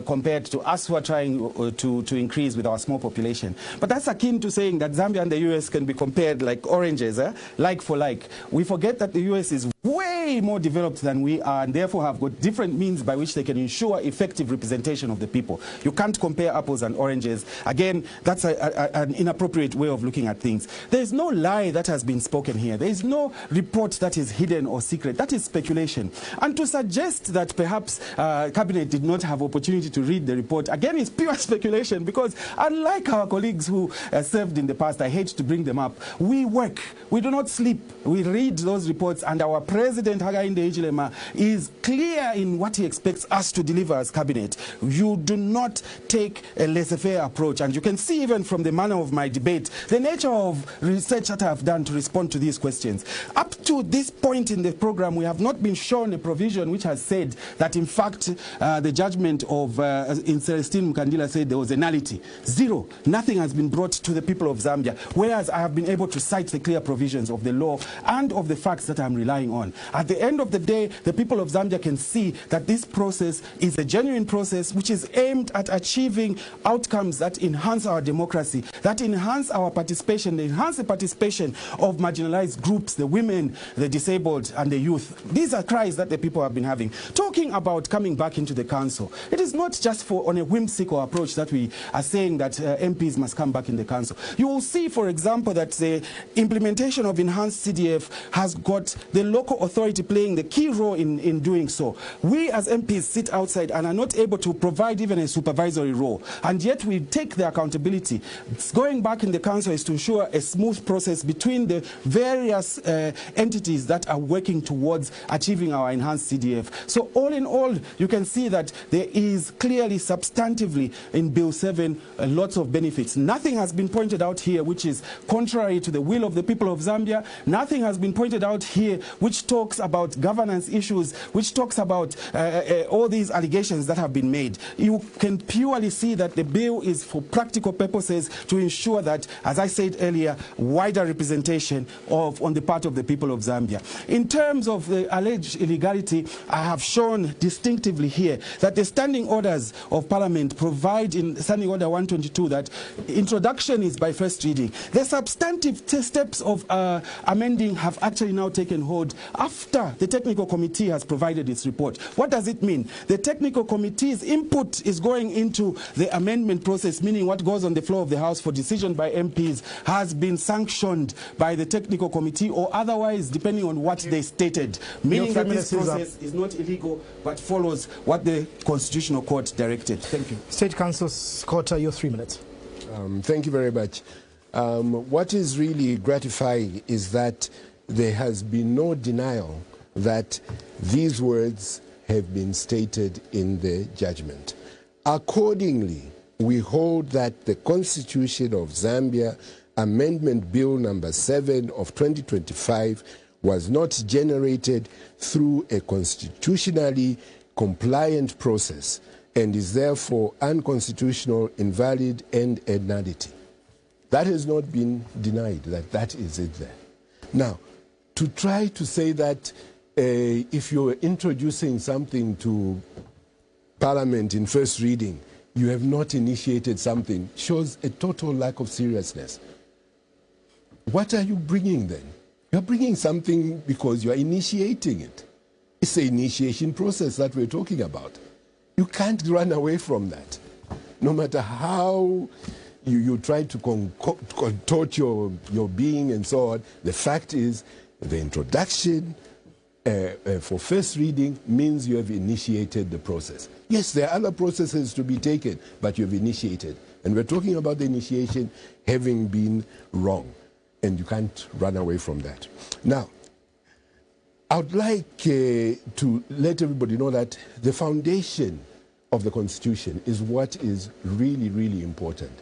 compared to us who are trying to increase with our small population. But that's akin to saying that Zambia and the U.S. can be compared like oranges, like for like. We forget that the U.S. is way more developed than we are, and therefore have got different means by which they can ensure effective representation of the people. You can't compare apples and oranges. Again, that's an inappropriate way of looking at things. There is no lie that has been spoken here. There is no report that is hidden or secret. That is speculation. And to suggest that perhaps Cabinet did not have opportunity to read the report, again, is pure speculation, because unlike our colleagues who served in the past, I hate to bring them up, we work. We do not sleep. We read those reports, and our President Hakainde Hichilema is clear in what he expects us to deliver as Cabinet. You do not take a laissez-faire approach, and you can see even from the manner of my debate the nature of research that I have done to respond to these questions. Up to this point in the program, we have not been shown a provision which has said that, in fact, the judgment of in Celestine Mkandila said there was a nullity. Zero. Nothing has been brought to the people of Zambia, whereas I have been able to cite the clear provisions of the law and of the facts that I'm relying on. At the end of the day, the people of Zambia can see that this process is a genuine process which is aimed at achieving outcomes that enhance our democracy, that enhance our participation, enhance the participation of marginalized groups, the women, the disabled, and the youth. These are cries that the people have been having. Talking about coming back into the council, it is not just on a whimsical approach that we are saying that MPs must come back in the council. You will see, for example, that the implementation of enhanced CDF has got the local authority playing the key role in doing so. We as MPs sit outside and are not able to provide even a supervisory role, and yet we take the accountability. Going back in the council is to ensure a smooth process between the various entities that are working towards achieving our enhanced CDF. So all in all, you can see that there is clearly, substantively, in Bill 7, lots of benefits. Nothing has been pointed out here which is contrary to the will of the people of Zambia. Nothing has been pointed out here which talks about governance issues, which talks about all these allegations that have been made. You can purely see that the bill is for practical purposes to ensure that, as I said earlier, wider representation on the part of the people of Zambia. In terms of the alleged illegality, I have shown distinctively here that the standing orders of Parliament provide in Standing Order 122 that introduction is by first reading. The substantive steps of amending have actually now taken hold after the technical committee has provided its report. What does it mean? The technical committee's input is going into the amendment process, meaning what goes on the floor of the House for decision by MPs has been sanctioned by the technical committee, or otherwise, depending on what they stated, meaning that this process is not illegal but follows what the Constitutional Court directed. Thank you. State Council Skota, your 3 minutes. Thank you very much. What is really gratifying is that there has been no denial that these words have been stated in the judgment. Accordingly, we hold that the Constitution of Zambia Amendment Bill number 7 of 2025 was not generated through a constitutionally compliant process and is therefore unconstitutional, invalid, and a nullity. That has not been denied, that is it there. Now, to try to say that if you're introducing something to Parliament in first reading, you have not initiated something, shows a total lack of seriousness. What are you bringing then? You're bringing something because you're initiating it. It's the initiation process that we're talking about. You can't run away from that. No matter how you try to contort your being and so on, the fact is the introduction for first reading means you have initiated the process. Yes, there are other processes to be taken, but you have initiated. And we're talking about the initiation having been wrong. And you can't run away from that. Now, I would like to let everybody know that the foundation of the Constitution is what is really, really important.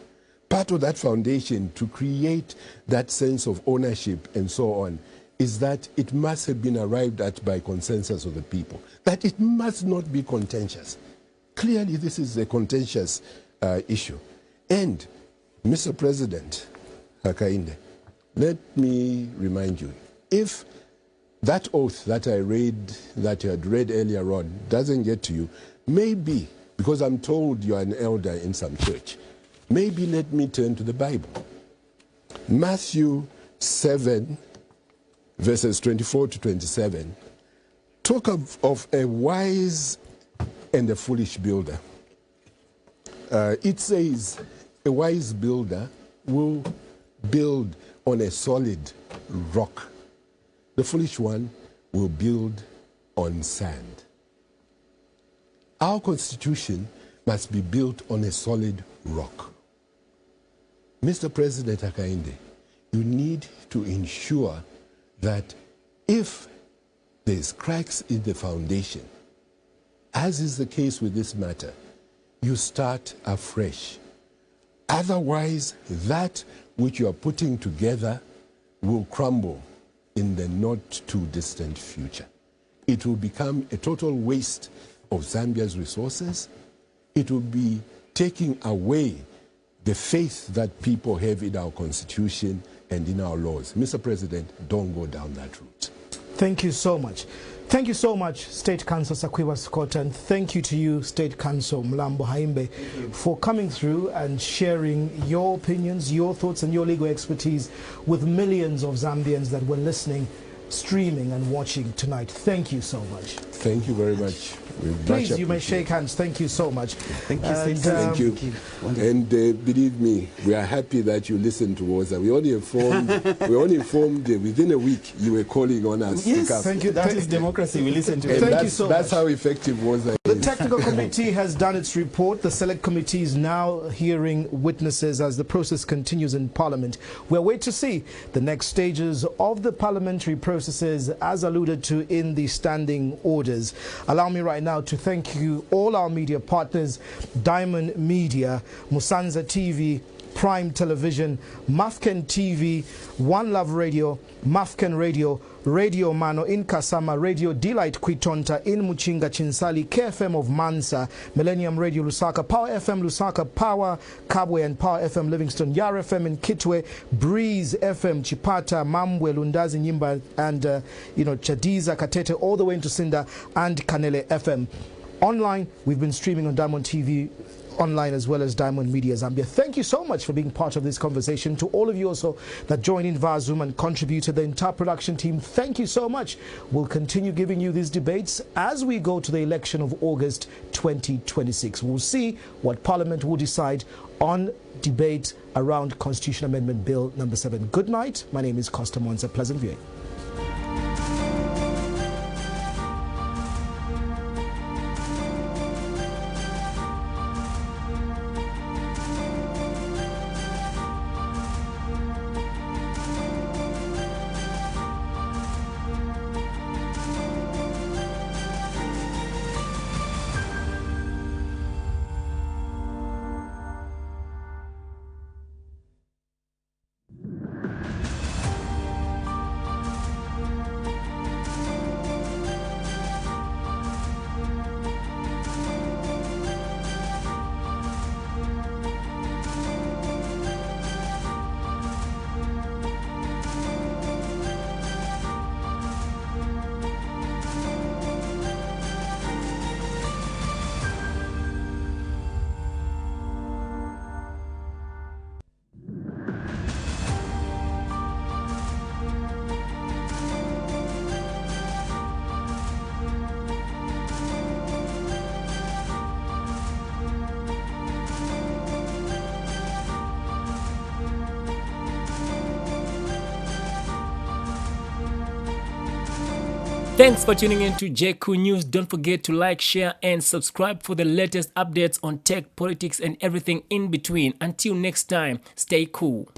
Part of that foundation to create that sense of ownership and so on is that it must have been arrived at by consensus of the people, that it must not be contentious. Clearly, this is a contentious issue. And, Mr. President Hakainde, let me remind you, if that oath that I read, that you had read earlier on, doesn't get to you, maybe, because I'm told you're an elder in some church, maybe let me turn to the Bible. Matthew 7, verses 24 to 27, talk of a wise and a foolish builder. It says, a wise builder will build on a solid rock. The foolish one will build on sand. Our Constitution must be built on a solid rock. Mr. President Hakainde, you need to ensure that if there's cracks in the foundation, as is the case with this matter, you start afresh. Otherwise, that which you are putting together will crumble in the not too distant future. It will become a total waste of Zambia's resources. It will be taking away the faith that people have in our Constitution and in our laws. Mr. President, don't go down that route. Thank you so much. Thank you so much, State Council Sakwiwa Scott, and thank you to you, State Council Mlambo Haimbe, for coming through and sharing your opinions, your thoughts, and your legal expertise with millions of Zambians that were listening, streaming, and watching tonight. Thank you so much. Thank you very much. Please, you may shake hands. Thank you so much. Thank you, State Thank you. And believe me, we are happy that you listened to us. We only informed within a week you were calling on us. Yes, to come. thank you. That is democracy. We listen to it. Thank you so That's much. how effective was that. The technical committee has done its report. The select committee is now hearing witnesses as the process continues in Parliament. We're waiting to see the next stages of the parliamentary processes as alluded to in the standing orders. Allow me right now to thank you, all our media partners, Diamond Media, Musanza TV, Prime Television, Mafken TV, One Love Radio, Mafken Radio, Radio Mano in Kasama, Radio Delight Kwitonta in Muchinga Chinsali, KFM of Mansa, Millennium Radio Lusaka, Power FM Lusaka, Power Kabwe and Power FM Livingston, Yar FM in Kitwe, Breeze FM Chipata, Mambwe, Lundazi Nyimba, and Chadiza Katete, all the way into Sinda and Kanele FM. Online, we've been streaming on Diamond TV online as well as Diamond Media Zambia. Thank you so much for being part of this conversation. To all of you also that joined in via Zoom and contributed, the entire production team, thank you so much. We'll continue giving you these debates as we go to the election of August 2026. We'll see what Parliament will decide on debate around Constitution Amendment Bill number 7. Good night. My name is Costa Monza. Pleasant viewing. Thanks for tuning in to JQ News. Don't forget to like, share, and subscribe for the latest updates on tech, politics, and everything in between. Until next time, stay cool.